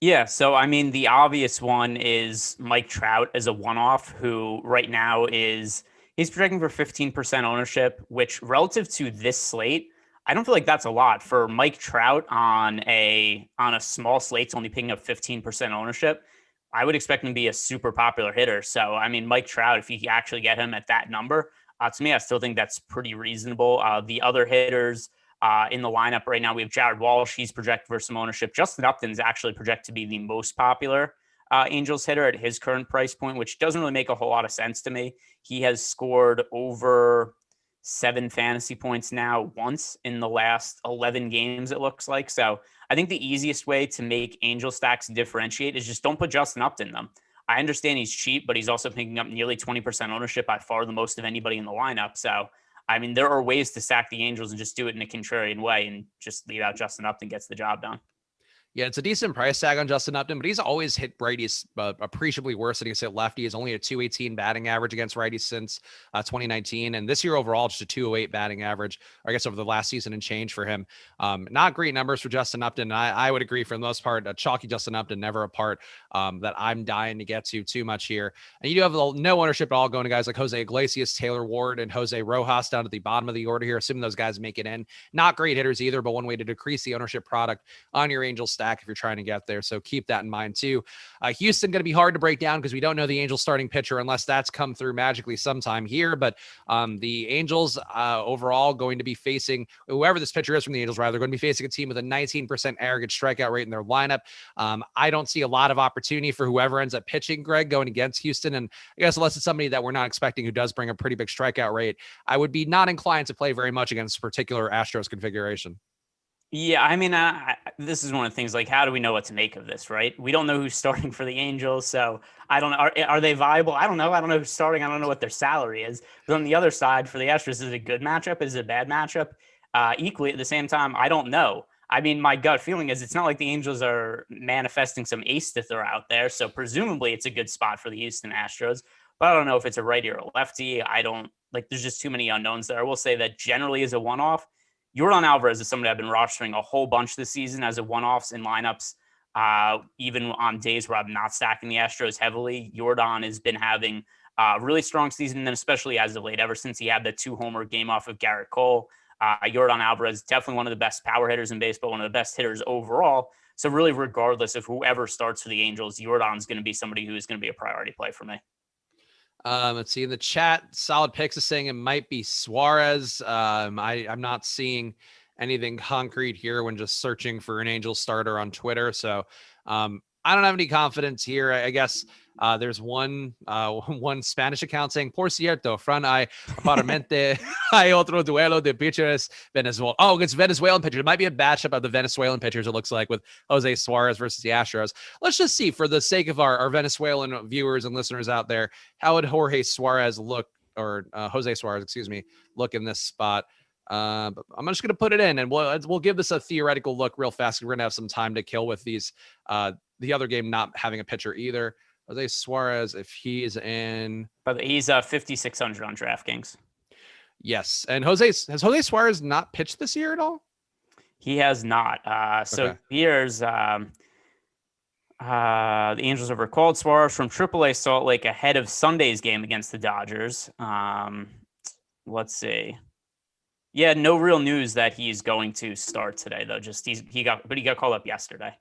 [SPEAKER 2] Yeah, so I mean, the obvious one is Mike Trout as a one-off, who right now he's projecting for 15% ownership, which relative to this slate, I don't feel like that's a lot for Mike Trout on a small slate to only picking up 15% ownership. I would expect him to be a super popular hitter. So, I mean, Mike Trout, if you actually get him at that number, to me, I still think that's pretty reasonable. The other hitters in the lineup right now, we have Jared Walsh. He's projected for some ownership. Justin Upton's actually projected to be the most popular Angels hitter at his current price point, which doesn't really make a whole lot of sense to me. He has scored over 7 fantasy points now once in the last 11 games, it looks like. So I think the easiest way to make Angel stacks differentiate is just don't put Justin Upton in them. I understand he's cheap, but he's also picking up nearly 20% ownership, by far the most of anybody in the lineup. So, I mean, there are ways to stack the Angels and just do it in a contrarian way and just leave out Justin Upton, gets the job done.
[SPEAKER 1] Yeah, it's a decent price tag on Justin Upton, but he's always hit righties appreciably worse than he's hit lefties. He's only a 218 batting average against righties since 2019. And this year overall, just a 208 batting average, or I guess over the last season and change for him. Not great numbers for Justin Upton. I would agree for the most part, a chalky Justin Upton, never a part that I'm dying to get to too much here. And you do have no ownership at all going to guys like Jose Iglesias, Taylor Ward, and Jose Rojas down at the bottom of the order here, assuming those guys make it in. Not great hitters either, but one way to decrease the ownership product on your Angels stack stack if you're trying to get there. So keep that in mind too. Houston going to be hard to break down because we don't know the Angels starting pitcher unless that's come through magically sometime here. But the Angels overall going to be facing whoever this pitcher is from the Angels, rather, going to be facing a team with a 19% aggregate strikeout rate in their lineup. I don't see a lot of opportunity for whoever ends up pitching, Greg, going against Houston. And I guess unless it's somebody that we're not expecting who does bring a pretty big strikeout rate, I would be not inclined to play very much against a particular Astros configuration.
[SPEAKER 2] Yeah, I mean, this is one of the things, like, how do we know what to make of this, right? We don't know who's starting for the Angels, so I don't know. Are they viable? I don't know. I don't know who's starting. I don't know what their salary is. But on the other side, for the Astros, is it a good matchup? Is it a bad matchup? Equally, at the same time, I don't know. I mean, my gut feeling is it's not like the Angels are manifesting some ace to throw out there, so presumably it's a good spot for the Houston Astros. But I don't know if it's a righty or a lefty. I don't, like, there's just too many unknowns there. I will say that generally as a one-off, Yordan Alvarez is somebody I've been rostering a whole bunch this season as a one-offs in lineups, even on days where I'm not stacking the Astros heavily. Yordan has been having a really strong season, and then especially as of late, ever since he had the 2-homer game off of Garrett Cole. Yordan Alvarez, definitely one of the best power hitters in baseball, one of the best hitters overall. So really, regardless of whoever starts for the Angels, Yordan's going to be somebody who is going to be a priority play for me.
[SPEAKER 1] Let's see in the chat. Solid Picks is saying it might be Suarez. I'm not seeing anything concrete here when just searching for an Angel starter on Twitter. So I don't have any confidence here. I guess there's one Spanish account saying, por cierto, Fran, hay aparentemente hay otro duelo de pitchers Venezuela. Oh, it's Venezuelan pitchers. It might be a matchup of the Venezuelan pitchers, it looks like, with Jose Suarez versus the Astros. Let's just see, for the sake of our Venezuelan viewers and listeners out there, how would Jorge Suarez look, or Jose Suarez, excuse me, look in this spot? But I'm just going to put it in, and we'll give this a theoretical look real fast. We're going to have some time to kill with these, the other game not having a pitcher either. Jose Suarez, if he's in,
[SPEAKER 2] but he's 5,600 on DraftKings.
[SPEAKER 1] Yes, and has Jose Suarez not pitched this year at all?
[SPEAKER 2] He has not. So
[SPEAKER 1] Okay.
[SPEAKER 2] here's the Angels have recalled Suarez from AAA Salt Lake ahead of Sunday's game against the Dodgers. Let's see. Yeah, no real news that he's going to start today, though. Just he got called up yesterday.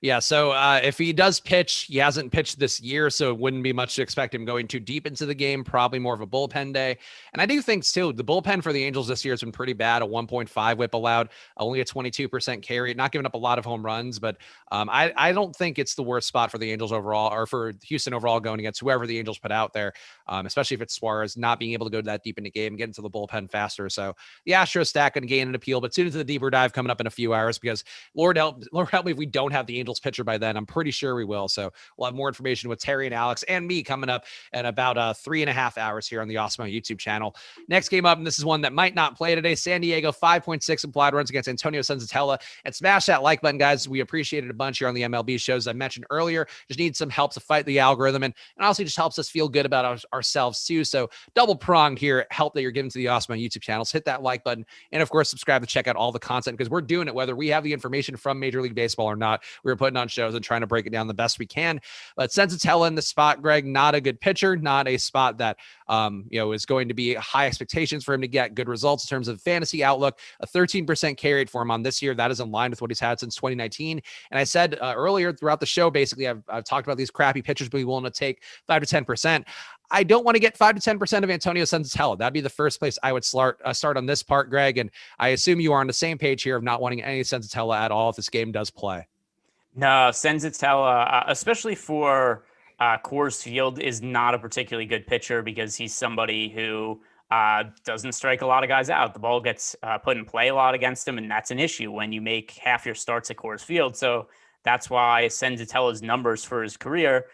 [SPEAKER 1] Yeah, so if he does pitch, he hasn't pitched this year, so it wouldn't be much to expect him going too deep into the game, probably more of a bullpen day. And I do think, too, the bullpen for the Angels this year has been pretty bad, a 1.5 whip allowed, only a 22% carry, not giving up a lot of home runs, but I don't think it's the worst spot for the Angels overall, or for Houston overall, going against whoever the Angels put out there, especially if it's Suarez, not being able to go that deep in the game, get into the bullpen faster. So the Astros stack going to gain an appeal, but tune into the deeper dive coming up in a few hours, because Lord help me if we don't have the Angels pitcher by then. I'm pretty sure we will. So we'll have more information with Terry and Alex and me coming up in about 3.5 hours here on the Awesemo YouTube channel. Next game up, and this is one that might not play today. San Diego 5.6 implied runs against Antonio Senzatella. And smash that like button, guys. We appreciate it a bunch here on the MLB shows. I mentioned earlier, just need some help to fight the algorithm, and honestly just helps us feel good about ourselves too. So double pronged here, help that you're giving to the Awesemo YouTube channels. Hit that like button, and of course subscribe to check out all the content, because we're doing it whether we have the information from Major League Baseball or not. We're putting on shows and trying to break it down the best we can. But Senzatella in the spot, Greg, not a good pitcher, not a spot that is going to be high expectations for him to get good results in terms of fantasy outlook. A 13% carry rate for him on this year. That is in line with what he's had since 2019. And I said earlier throughout the show, basically, I've talked about these crappy pitchers being willing to take 5 to 10%. I don't want to get 5 to 10% of Antonio Senzatella. That'd be the first place I would start on this part, Greg. And I assume you are on the same page here of not wanting any Senzatella at all if this game does play.
[SPEAKER 2] No, Senzatella, especially for Coors Field, is not a particularly good pitcher, because he's somebody who doesn't strike a lot of guys out. The ball gets put in play a lot against him, and that's an issue when you make half your starts at Coors Field. So that's why Senzatella's numbers for his career,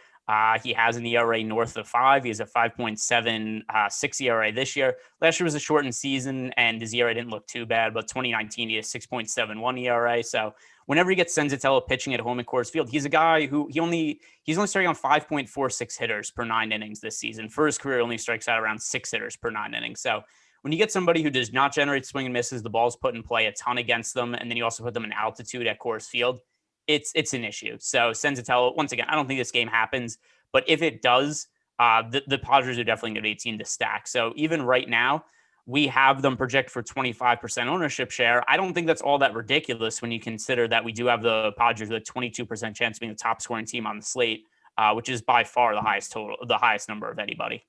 [SPEAKER 2] he has an ERA north of 5. He has a 5.76 ERA this year. Last year was a shortened season, and his ERA didn't look too bad, but 2019, he has 6.71 ERA. So whenever you get Senzatella pitching at home at Coors Field, he's a guy who he's only starting on 5.46 hitters per 9 innings this season. For his career, only strikes out around 6 hitters per 9 innings. So when you get somebody who does not generate swing and misses, the ball's put in play a ton against them, and then you also put them in altitude at Coors Field, it's an issue. So Senzatella, once again, I don't think this game happens, but if it does, the Padres are definitely going to be a team to stack. So even right now, we have them project for 25% ownership share. I don't think that's all that ridiculous when you consider that we do have the Padres with a 22% chance of being the top scoring team on the slate, which is by far the highest number of anybody.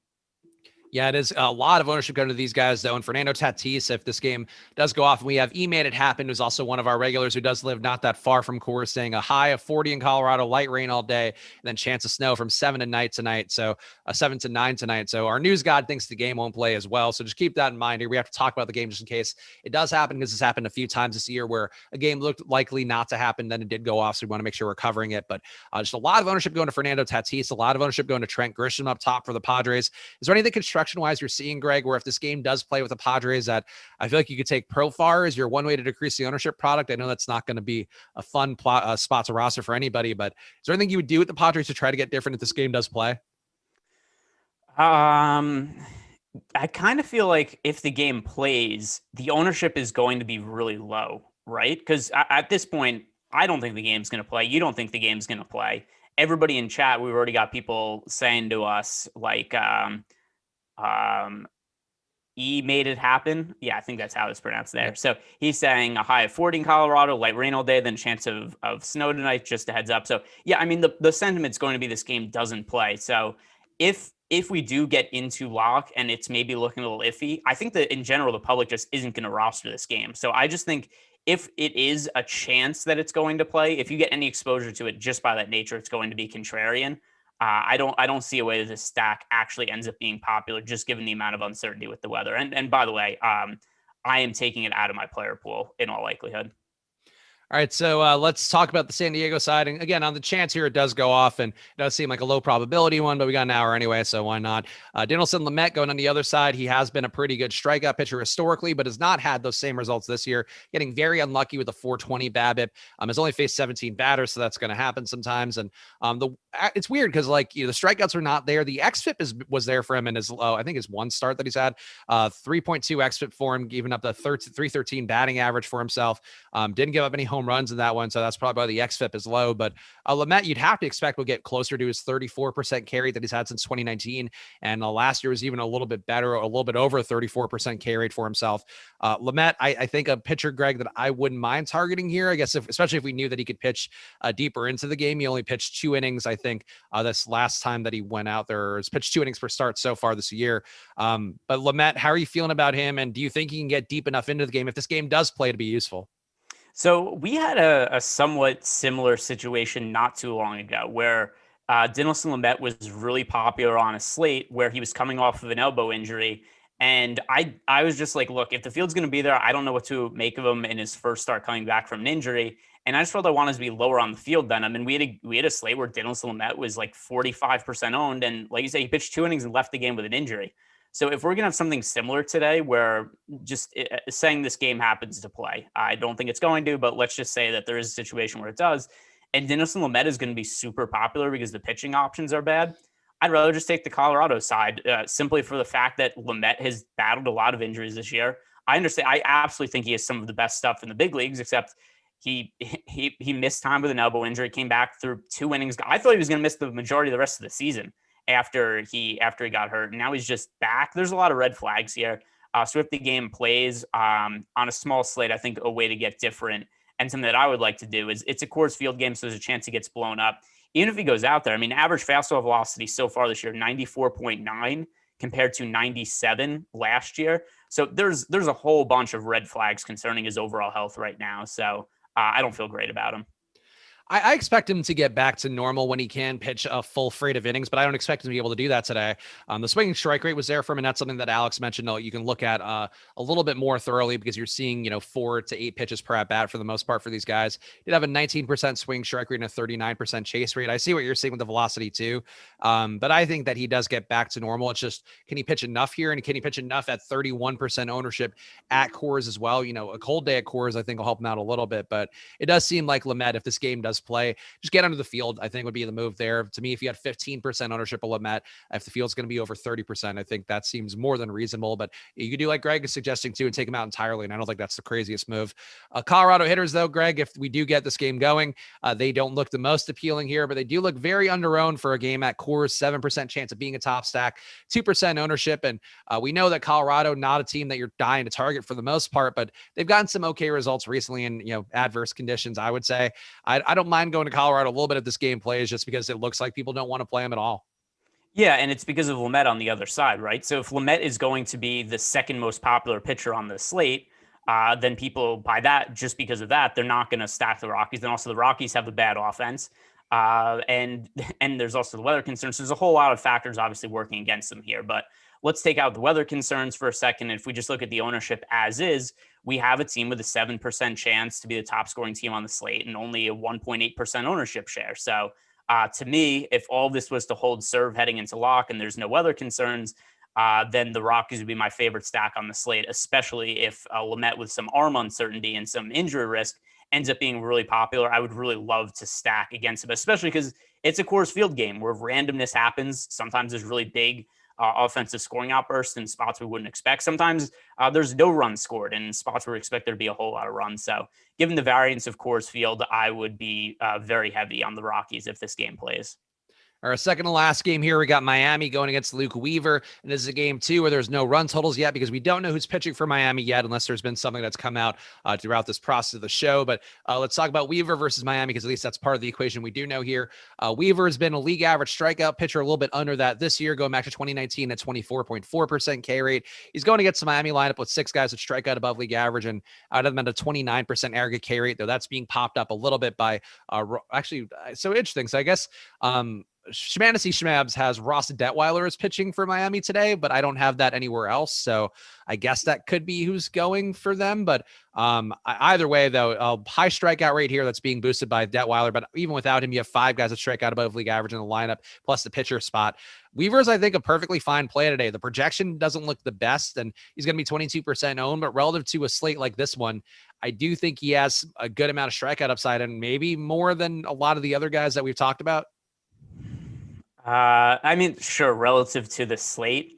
[SPEAKER 1] Yeah, it is a lot of ownership going to these guys, though. And Fernando Tatis, if this game does go off, and we have E-Made It Happen, who's also one of our regulars who does live not that far from Coors, saying a high of 40 in Colorado, light rain all day, and then chance of snow from 7 to 9 tonight. So 7 to 9 tonight. So our news god thinks the game won't play as well. So just keep that in mind here. We have to talk about the game just in case it does happen, because this happened a few times this year where a game looked likely not to happen, then it did go off. So we want to make sure we're covering it. But just a lot of ownership going to Fernando Tatis, a lot of ownership going to Trent Grisham up top for the Padres. Is there anything construction-wise you're seeing, Greg, where if this game does play with the Padres, that I feel like you could take Profar as your one way to decrease the ownership product? I know that's not going to be a fun spot to roster for anybody, but is there anything you would do with the Padres to try to get different if this game does play?
[SPEAKER 2] I kind of feel like if the game plays, the ownership is going to be really low, right? Because at this point, I don't think the game's going to play. You don't think the game's going to play. Everybody in chat, we've already got people saying to us like, E made it happen. Yeah, I think that's how it's pronounced there. So he's saying a high of 40 in Colorado, light rain all day, then chance of snow tonight, just a heads up. So yeah, I mean, the sentiment's going to be this game doesn't play. So if we do get into lock and it's maybe looking a little iffy, I think that in general, the public just isn't going to roster this game. So I just think if it is a chance that it's going to play, if you get any exposure to it just by that nature, it's going to be contrarian. I don't see a way that this stack actually ends up being popular, just given the amount of uncertainty with the weather. And by the way, I am taking it out of my player pool in all likelihood.
[SPEAKER 1] All right, so let's talk about the San Diego side. And again, on the chance here, it does go off, and it does seem like a low probability one, but we got an hour anyway, so why not? Dinelson Lamet going on the other side. He has been a pretty good strikeout pitcher historically, but has not had those same results this year. Getting very unlucky with a 420 BABIP. Has only faced 17 batters, so that's going to happen sometimes. And it's weird because the strikeouts are not there. The xFIP was there for him in his I think his one start that he's had. 3.2 xFIP for him, giving up the 313 batting average for himself. Didn't give up any home runs in that one, so that's probably why the xFIP is low. But Lamet, you'd have to expect will get closer to his 34% carry that he's had since 2019, and last year was even a little bit better, a little bit over 34% carry rate for himself. Lamet, I think a pitcher, Greg, that I wouldn't mind targeting here. I guess especially if we knew that he could pitch deeper into the game. He only pitched 2 innings, I think, this last time that he went out there. He's pitched 2 innings per start so far this year. But Lamet, how are you feeling about him, and do you think he can get deep enough into the game if this game does play to be useful?
[SPEAKER 2] So we had a somewhat similar situation not too long ago where Dinelson Lamet was really popular on a slate where he was coming off of an elbow injury. And I was just like, look, if the field's going to be there, I don't know what to make of him in his first start coming back from an injury. And I just felt I wanted to be lower on the field than him. And we had a slate where Dinelson Lamet was like 45% owned. And like you say, he pitched 2 innings and left the game with an injury. So if we're going to have something similar today where just saying this game happens to play, I don't think it's going to, but let's just say that there is a situation where it does, and Dinelson Lamet is going to be super popular because the pitching options are bad, I'd rather just take the Colorado side simply for the fact that Lamet has battled a lot of injuries this year. I understand. I absolutely think he has some of the best stuff in the big leagues, except he missed time with an elbow injury, came back through 2 innings. I thought he was going to miss the majority of the rest of the season after he got hurt, and now he's just back. There's a lot of red flags here. So if the game plays on a small slate, I think a way to get different and something that I would like to do is it's a Coors Field game, so there's a chance he gets blown up. Even if he goes out there, I mean, average fastball velocity so far this year, 94.9 compared to 97 last year. So there's a whole bunch of red flags concerning his overall health right now. So I don't feel great about him.
[SPEAKER 1] I expect him to get back to normal when he can pitch a full freight of innings, but I don't expect him to be able to do that today. The swinging strike rate was there for him, and that's something that Alex mentioned. You can look at a little bit more thoroughly because you're seeing 4 to 8 pitches per at bat for the most part for these guys. He did have a 19% swing strike rate and a 39% chase rate. I see what you're seeing with the velocity too, but I think that he does get back to normal. It's just, can he pitch enough here, and can he pitch enough at 31% ownership at Coors as well? A cold day at Coors I think will help him out a little bit, but it does seem like Lamet, if this game does does play. Just get under the field, I think would be the move there. To me, if you had 15% ownership of Lamet, if the field's going to be over 30%, I think that seems more than reasonable. But you could do like Greg is suggesting too and take him out entirely. And I don't think that's the craziest move. Colorado hitters, though, Greg, if we do get this game going, they don't look the most appealing here, but they do look very underowned for a game at Coors. 7% chance of being a top stack, 2% ownership. And we know that Colorado, not a team that you're dying to target for the most part, but they've gotten some okay results recently in adverse conditions, I would say. I don't mind going to Colorado a little bit if this game plays, just because it looks like people don't want to play them at all.
[SPEAKER 2] Yeah, and it's because of Lamet on the other side, right? So if Lamet is going to be the second most popular pitcher on the slate, then people by that, just because of that, they're not going to stack the Rockies. Then also the Rockies have a bad offense. And there's also the weather concerns. There's a whole lot of factors obviously working against them here, but let's take out the weather concerns for a second. If we just look at the ownership as is, we have a team with a 7% chance to be the top scoring team on the slate and only a 1.8% ownership share. So to me, if all this was to hold serve heading into lock and there's no weather concerns, then the Rockies would be my favorite stack on the slate, especially if Lamet with some arm uncertainty and some injury risk ends up being really popular. I would really love to stack against him, especially because it's a Coors Field game where randomness happens. Sometimes there's really big offensive scoring outbursts in spots we wouldn't expect. Sometimes there's no runs scored in spots where we expect there to be a whole lot of runs. So given the variance of Coors Field, I would be very heavy on the Rockies if this game plays.
[SPEAKER 1] Our second to last game here, we got Miami going against Luke Weaver. And this is a game, too, where there's no run totals yet because we don't know who's pitching for Miami yet, unless there's been something that's come out throughout this process of the show. But let's talk about Weaver versus Miami because at least that's part of the equation we do know here. Weaver has been a league average strikeout pitcher, a little bit under that this year, going back to 2019 at 24.4% K rate. He's going against the Miami lineup with 6 guys that strike out above league average and out of them at a 29% aggregate K rate, though that's being popped up a little bit by actually, so interesting. So I guess Schmancy Schmabs has Ross Detweiler as pitching for Miami today, but I don't have that anywhere else. So I guess that could be who's going for them. But either way, though, a high strikeout rate here that's being boosted by Detweiler. But even without him, you have 5 guys that strike out above league average in the lineup, plus the pitcher spot. Weaver's, I think, a perfectly fine play today. The projection doesn't look the best, and he's going to be 22% owned. But relative to a slate like this one, I do think he has a good amount of strikeout upside and maybe more than a lot of the other guys that we've talked about.
[SPEAKER 2] I mean, sure, relative to the slate.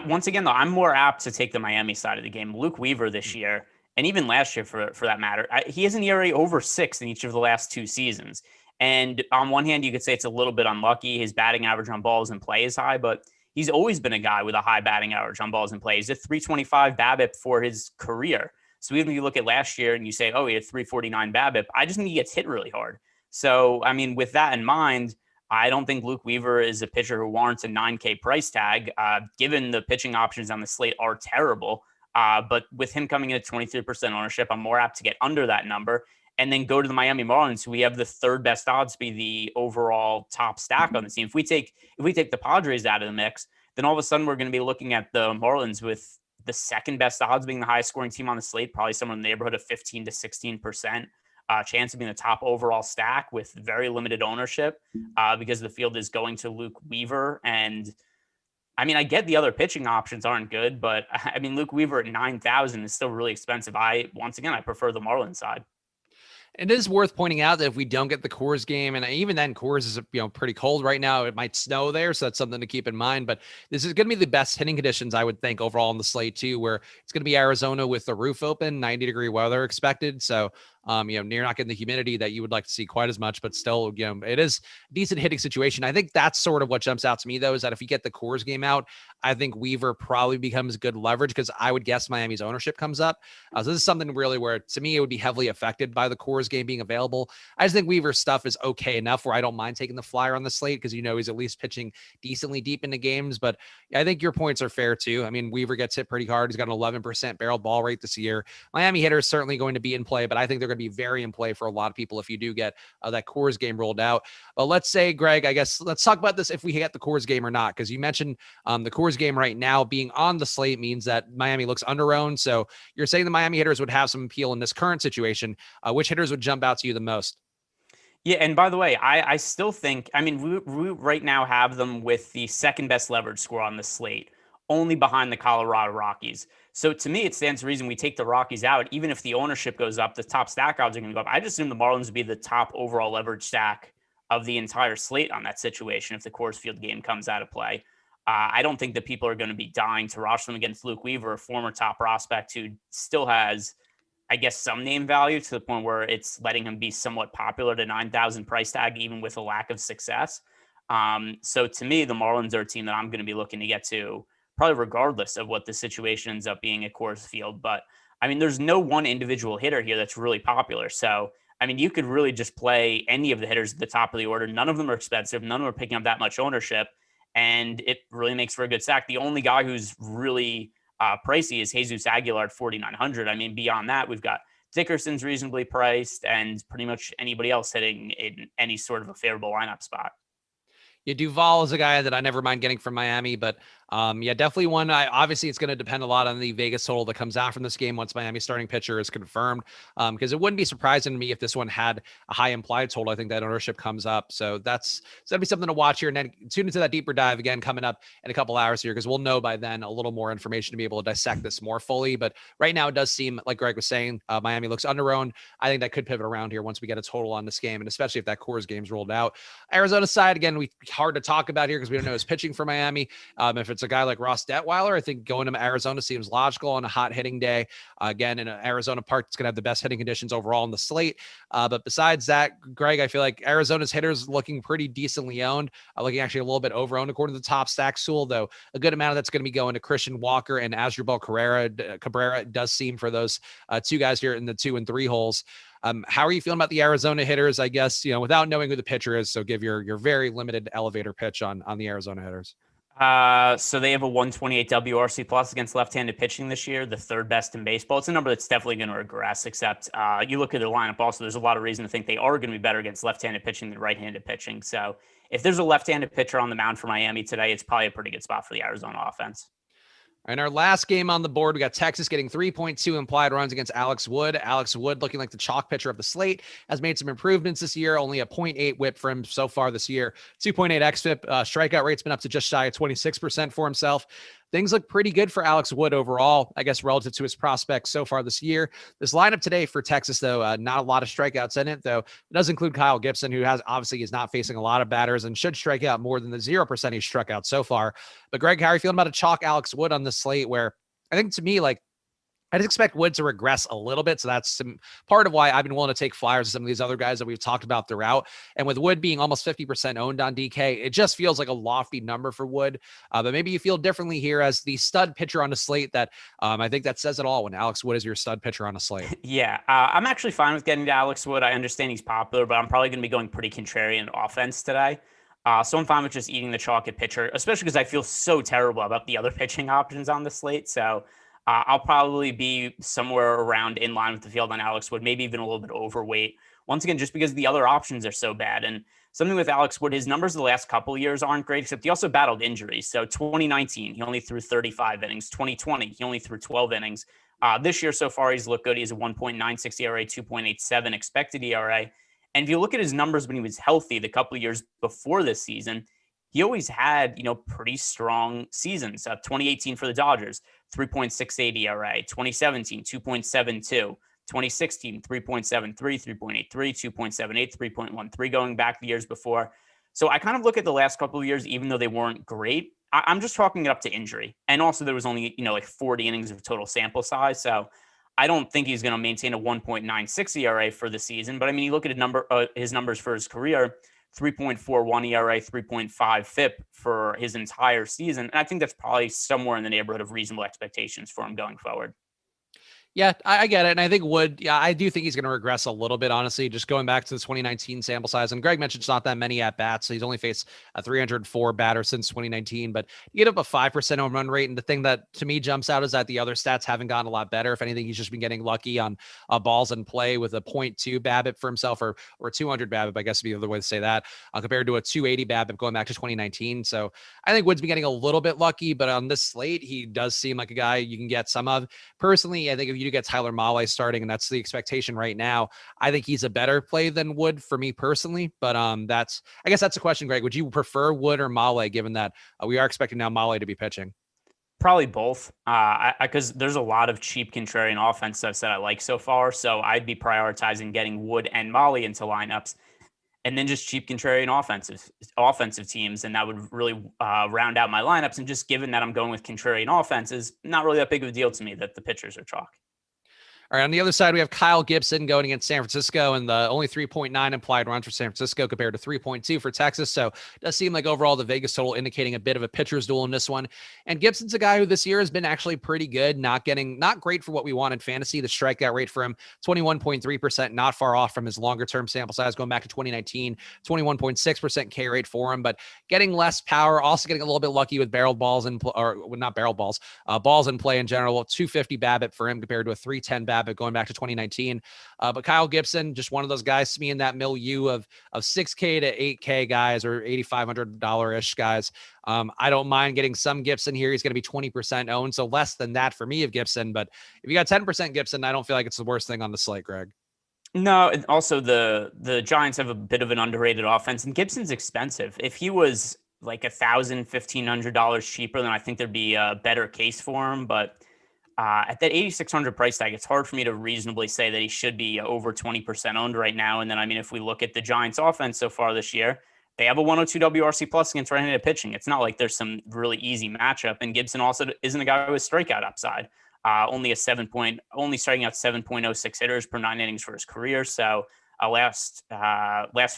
[SPEAKER 2] Once again, though, I'm more apt to take the Miami side of the game. Luke Weaver this year, and even last year for that matter, he has an ERA over 6 in each of the last 2 seasons. And on one hand, you could say it's a little bit unlucky. His batting average on balls in play is high, but he's always been a guy with a high batting average on balls in play. He's a 325 BABIP for his career. So even if you look at last year and you say, oh, he had 349 BABIP, I just think he gets hit really hard. So, I mean, with that in mind, I don't think Luke Weaver is a pitcher who warrants a 9K price tag, given the pitching options on the slate are terrible. But with him coming in at 23% ownership, I'm more apt to get under that number and then go to the Miami Marlins, who we have the 3rd best odds to be the overall top stack on the team. If we take the Padres out of the mix, then all of a sudden we're going to be looking at the Marlins with the 2nd best odds being the highest scoring team on the slate, probably somewhere in the neighborhood of 15 to 16%. Chance of being the top overall stack with very limited ownership because the field is going to Luke Weaver. And I mean, I get the other pitching options aren't good, but I mean, Luke Weaver at 9,000 is still really expensive. I prefer the Marlins side.
[SPEAKER 1] It is worth pointing out that if we don't get the Coors game, and even then Coors is pretty cold right now, it might snow there, so that's something to keep in mind. But this is going to be the best hitting conditions, I would think, overall on the slate too, where it's going to be Arizona with the roof open, 90-degree weather expected. So you're not getting the humidity that you would like to see quite as much, but still, it is a decent hitting situation. I think that's sort of what jumps out to me, though, is that if you get the Coors game out, I think Weaver probably becomes good leverage because I would guess Miami's ownership comes up. So this is something really where, to me, it would be heavily affected by the Coors game being available. I just think Weaver's stuff is okay enough where I don't mind taking the flyer on the slate because, he's at least pitching decently deep into games. But I think your points are fair, too. I mean, Weaver gets hit pretty hard. He's got an 11% barrel ball rate this year. Miami hitter is certainly going to be in play, but I think they're going to be very in play for a lot of people if you do get that Coors game rolled out. But let's say, Greg, I guess let's talk about this if we get the Coors game or not, because you mentioned the Coors game right now being on the slate means that Miami looks under-owned. So you're saying the Miami hitters would have some appeal in this current situation. Which hitters would jump out to you the most?
[SPEAKER 2] Yeah, and by the way, I still think, I mean, we right now have them with the 2nd best leverage score on the slate. only behind the Colorado Rockies. So to me, it stands to reason we take the Rockies out. Even if the ownership goes up, the top stack odds are going to go up. I just assume the Marlins would be the top overall leverage stack of the entire slate on that situation if the Coors Field game comes out of play. I don't think that people are going to be dying to rush them against Luke Weaver, a former top prospect who still has, I guess, some name value to the point where it's letting him be somewhat popular to 9,000 price tag, even with a lack of success. So to me, the Marlins are a team that I'm going to be looking to get to probably regardless of what the situation ends up being at Coors Field. But I mean, there's no one individual hitter here that's really popular. So, I mean, you could really just play any of the hitters at the top of the order. None of them are expensive. None of them are picking up that much ownership. And it really makes for a good stack. The only guy who's really pricey is Jesus Aguilar at 4,900. I mean, beyond that, we've got Dickerson's reasonably priced and pretty much anybody else hitting in any sort of a favorable lineup spot.
[SPEAKER 1] Yeah, Duval is a guy that I never mind getting from Miami, but yeah, definitely one. Obviously, it's going to depend a lot on the Vegas total that comes out from this game once Miami's starting pitcher is confirmed. Because it wouldn't be surprising to me if this one had a high implied total. I think that ownership comes up, so that's going to be something to watch here. And then tune into that deeper dive again coming up in a couple hours here, because we'll know by then a little more information to be able to dissect this more fully. But right now, it does seem like Greg was saying, Miami looks underowned. I think that could pivot around here once we get a total on this game, and especially if that Coors game's rolled out. Arizona side again, hard to talk about here because we don't know his pitching for Miami. If it's a guy like Ross Detweiler, I think going to Arizona seems logical on a hot hitting day. Again, in an Arizona park, it's going to have the best hitting conditions overall in the slate. But besides that, Greg, I feel like Arizona's hitters looking pretty decently owned, looking actually a little bit over owned according to the top stack tool, though a good amount of that's going to be going to Christian Walker and Asdrubal Cabrera. It does seem for those two guys here in the 2 and 3 holes. How are you feeling about the Arizona hitters, I guess, without knowing who the pitcher is? So give your very limited elevator pitch on the Arizona hitters.
[SPEAKER 2] So they have a 128 WRC plus against left-handed pitching this year, the third best in baseball. It's a number that's definitely going to regress, except you look at their lineup also, there's a lot of reason to think they are going to be better against left-handed pitching than right-handed pitching. So if there's a left-handed pitcher on the mound for Miami today, it's probably a pretty good spot for the Arizona offense.
[SPEAKER 1] In our last game on the board, we got Texas getting 3.2 implied runs against Alex Wood. Alex Wood, looking like the chalk pitcher of the slate, has made some improvements this year. Only a 0.8 whip for him so far this year. 2.8 xFIP. Strikeout rate's been up to just shy of 26% for himself. Things look pretty good for Alex Wood overall, I guess, relative to his prospects so far this year. This lineup today for Texas, though, not a lot of strikeouts in it, though. It does include Kyle Gibson, who obviously is not facing a lot of batters and should strike out more than the 0% he's struck out so far. But Greg, how are you feeling about a chalk Alex Wood on this slate where I think to me, like, I just expect Wood to regress a little bit. So that's some part of why I've been willing to take flyers of some of these other guys that we've talked about throughout. And with Wood being almost 50% owned on DK, it just feels like a lofty number for Wood. But maybe you feel differently here as the stud pitcher on a slate that I think that says it all when Alex Wood is your stud pitcher on a slate.
[SPEAKER 2] Yeah, I'm actually fine with getting to Alex Wood. I understand he's popular, but I'm probably going to be going pretty contrarian offense today. So I'm fine with just eating the chalk at pitcher, especially because I feel so terrible about the other pitching options on the slate. So I'll probably be somewhere around in line with the field on Alex Wood, maybe even a little bit overweight. Once again, just because the other options are so bad. And something with Alex Wood, his numbers the last couple of years aren't great, except he also battled injuries. So 2019, he only threw 35 innings. 2020, he only threw 12 innings. This year so far, he's looked good. He has a 1.96 ERA, 2.87 expected ERA. And if you look at his numbers when he was healthy the couple of years before this season, he always had, pretty strong seasons. 2018 for the Dodgers, 3.68 ERA, 2017, 2.72, 2016, 3.73, 3.83, 2.78, 3.13 going back the years before. So I kind of look at the last couple of years, even though they weren't great, I'm just chalking it up to injury. And also there was only, like 40 innings of total sample size. So I don't think he's going to maintain a 1.96 ERA for the season. But I mean, you look at his numbers for his career, 3.41 ERA, 3.5 FIP for his entire season. And I think that's probably somewhere in the neighborhood of reasonable expectations for him going forward.
[SPEAKER 1] Yeah, I get it. And I think Wood, I do think he's going to regress a little bit, honestly, just going back to the 2019 sample size. And Greg mentioned it's not that many at bats. So he's only faced a 304 batter since 2019, but you get up a 5% home run rate. And the thing that to me jumps out is that the other stats haven't gotten a lot better. If anything, he's just been getting lucky on balls in play with a 0.2 BABIP for himself or 200 BABIP, I guess would be the other way to say that, compared to a 280 BABIP going back to 2019. So I think Wood's been getting a little bit lucky, but on this slate, he does seem like a guy you can get some of. Personally, I think if you do get Tyler Mahle starting, and that's the expectation right now, I think he's a better play than Wood for me personally. But I guess that's a question, Greg. Would you prefer Wood or Mahle, given that we are expecting now Mahle to be pitching?
[SPEAKER 2] Probably both, because there's a lot of cheap contrarian offense that I like so far. So I'd be prioritizing getting Wood and Molly into lineups, and then just cheap contrarian offensive teams, and that would really round out my lineups. And just given that I'm going with contrarian offenses, not really that big of a deal to me that the pitchers are chalk.
[SPEAKER 1] All right, on the other side, we have Kyle Gibson going against San Francisco, and the only 3.9 implied runs for San Francisco compared to 3.2 for Texas. So it does seem like overall the Vegas total indicating a bit of a pitcher's duel in this one. And Gibson's a guy who this year has been actually pretty good, not great for what we want in fantasy. The strikeout rate for him, 21.3%, not far off from his longer-term sample size going back to 2019, 21.6% K rate for him, but getting less power, also getting a little bit lucky with balls in play in general. 250 BABIP for him compared to a 310 BABIP going back to 2019. But Kyle Gibson, just one of those guys to me in that milieu of 6K to 8K guys or $8,500-ish guys. I don't mind getting some Gibson here. He's going to be 20% owned, so less than that for me of Gibson. But if you got 10% Gibson, I don't feel like it's the worst thing on the slate, Greg.
[SPEAKER 2] No, and also the Giants have a bit of an underrated offense, and Gibson's expensive. If he was like $1,000, $1,500 cheaper, then I think there'd be a better case for him. But at that 8,600 price tag, it's hard for me to reasonably say that he should be over 20% owned right now. And then, I mean, if we look at the Giants offense so far this year, they have a 102 WRC plus against right-handed pitching. It's not like there's some really easy matchup. And Gibson also isn't a guy with strikeout upside. Only striking out 7.06 hitters per 9 innings for his career. So last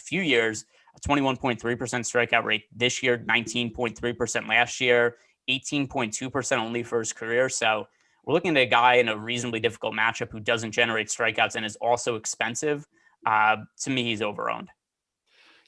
[SPEAKER 2] few years, a 21.3% strikeout rate this year, 19.3% last year, 18.2% only for his career. So we're looking at a guy in a reasonably difficult matchup who doesn't generate strikeouts and is also expensive. To me, he's overowned.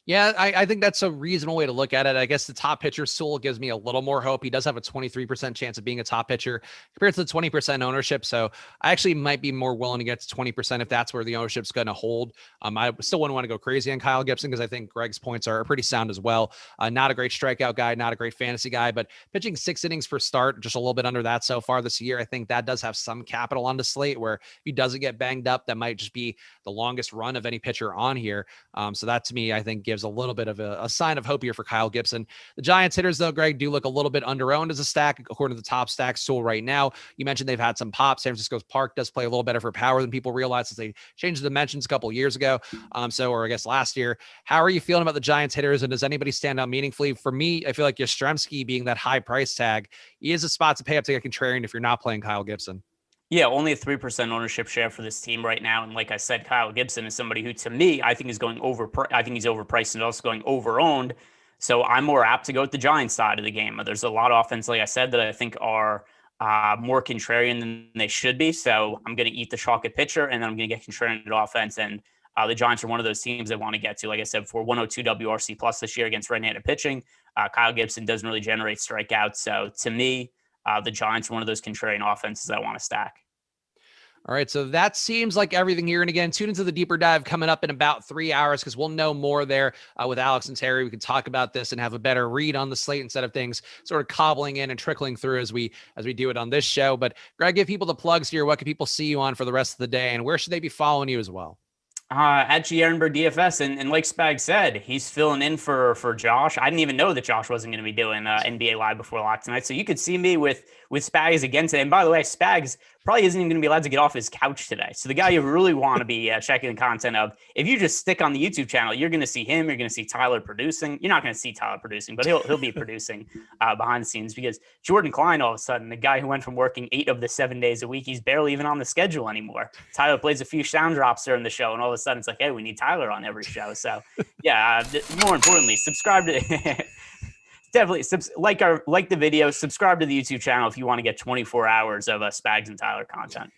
[SPEAKER 1] Yeah, I think that's a reasonable way to look at it. I guess the top pitcher still gives me a little more hope. He does have a 23% chance of being a top pitcher compared to the 20% ownership. So I actually might be more willing to get to 20% if that's where the ownership's going to hold. I still wouldn't want to go crazy on Kyle Gibson because I think Greg's points are pretty sound as well. Not a great strikeout guy, not a great fantasy guy, but pitching 6 innings per start, just a little bit under that so far this year. I think that does have some capital on the slate where if he doesn't get banged up, that might just be the longest run of any pitcher on here. So that to me, I think gives a little bit of a sign of hope here for Kyle Gibson. The Giants hitters, though, Greg, do look a little bit underowned as a stack, according to the top stacks tool right now. You mentioned they've had some pop. San Francisco's Park does play a little better for power than people realize since they changed the dimensions a couple of years ago. Or I guess last year. How are you feeling about the Giants hitters, and does anybody stand out meaningfully? For me, I feel like Yastrzemski being that high price tag, he is a spot to pay up to get contrarian if you're not playing Kyle Gibson.
[SPEAKER 2] Yeah, only a 3% ownership share for this team right now. And like I said, Kyle Gibson is somebody who, to me, I think is going I think he's overpriced and also going overowned. So I'm more apt to go with the Giants side of the game. There's a lot of offense, like I said, that I think are more contrarian than they should be. So I'm going to eat the chalk at pitcher, and then I'm going to get contrarian at offense. And the Giants are one of those teams I want to get to. Like I said, for 102 WRC plus this year against right-handed pitching, Kyle Gibson doesn't really generate strikeouts. So to me, the Giants are one of those contrarian offenses I want to stack.
[SPEAKER 1] All right, so that seems like everything here. And again, tune into the deeper dive coming up in about 3 hours because we'll know more there with Alex and Terry. We can talk about this and have a better read on the slate instead of things sort of cobbling in and trickling through as we do it on this show. But Greg, give people the plugs here. What can people see you on for the rest of the day, and where should they be following you as well?
[SPEAKER 2] At Ehrenberg Dfs, and like Spags said, he's filling in for Josh. I didn't even know that Josh wasn't going to be doing NBA Live before lock tonight, so you could see me with Spags again today. And by the way, Spags probably isn't even going to be allowed to get off his couch today. So the guy you really want to be checking the content of, if you just stick on the YouTube channel, you're going to see him. You're going to see Tyler producing. You're not going to see Tyler producing, but he'll be producing behind the scenes, because Jordan Klein, all of a sudden, the guy who went from working 8 of the 7 days a week, he's barely even on the schedule anymore. Tyler plays a few sound drops during the show, and all of a sudden it's like, hey, we need Tyler on every show. So yeah, more importantly, subscribe to definitely like the video, subscribe to the YouTube channel if you want to get 24 hours of Spags and Tyler content.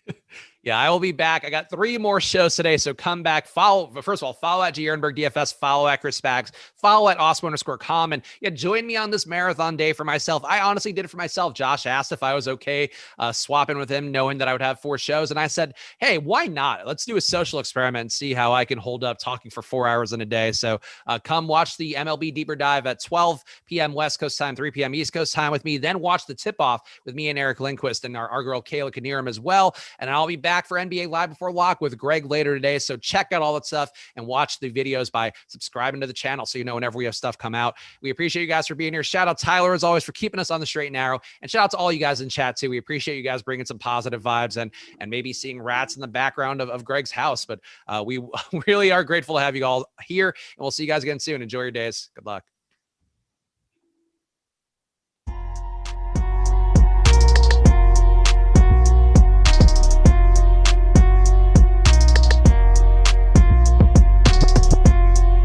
[SPEAKER 1] Yeah, I will be back. I got 3 more shows today, so come back. First of all, follow at Ehrenberg DFS, follow at Chris Spags, follow at Awesemo_com, and yeah, join me on this marathon day for myself. I honestly did it for myself. Josh asked if I was okay swapping with him, knowing that I would have 4 shows, and I said, hey, why not? Let's do a social experiment and see how I can hold up talking for 4 hours in a day. So come watch the MLB Deeper Dive at 12 p.m. West Coast time, 3 p.m. East Coast time with me. Then watch the tip-off with me and Eric Lindquist and our girl Kayla Knierim as well, and I'll be back back for NBA Live Before Lock with Greg later today. So check out all that stuff and watch the videos by subscribing to the channel so you know whenever we have stuff come out. We appreciate you guys for being here. Shout out Tyler, as always, for keeping us on the straight and narrow. And shout out to all you guys in chat, too. We appreciate you guys bringing some positive vibes and maybe seeing rats in the background of Greg's house. But we really are grateful to have you all here. And we'll see you guys again soon. Enjoy your days. Good luck.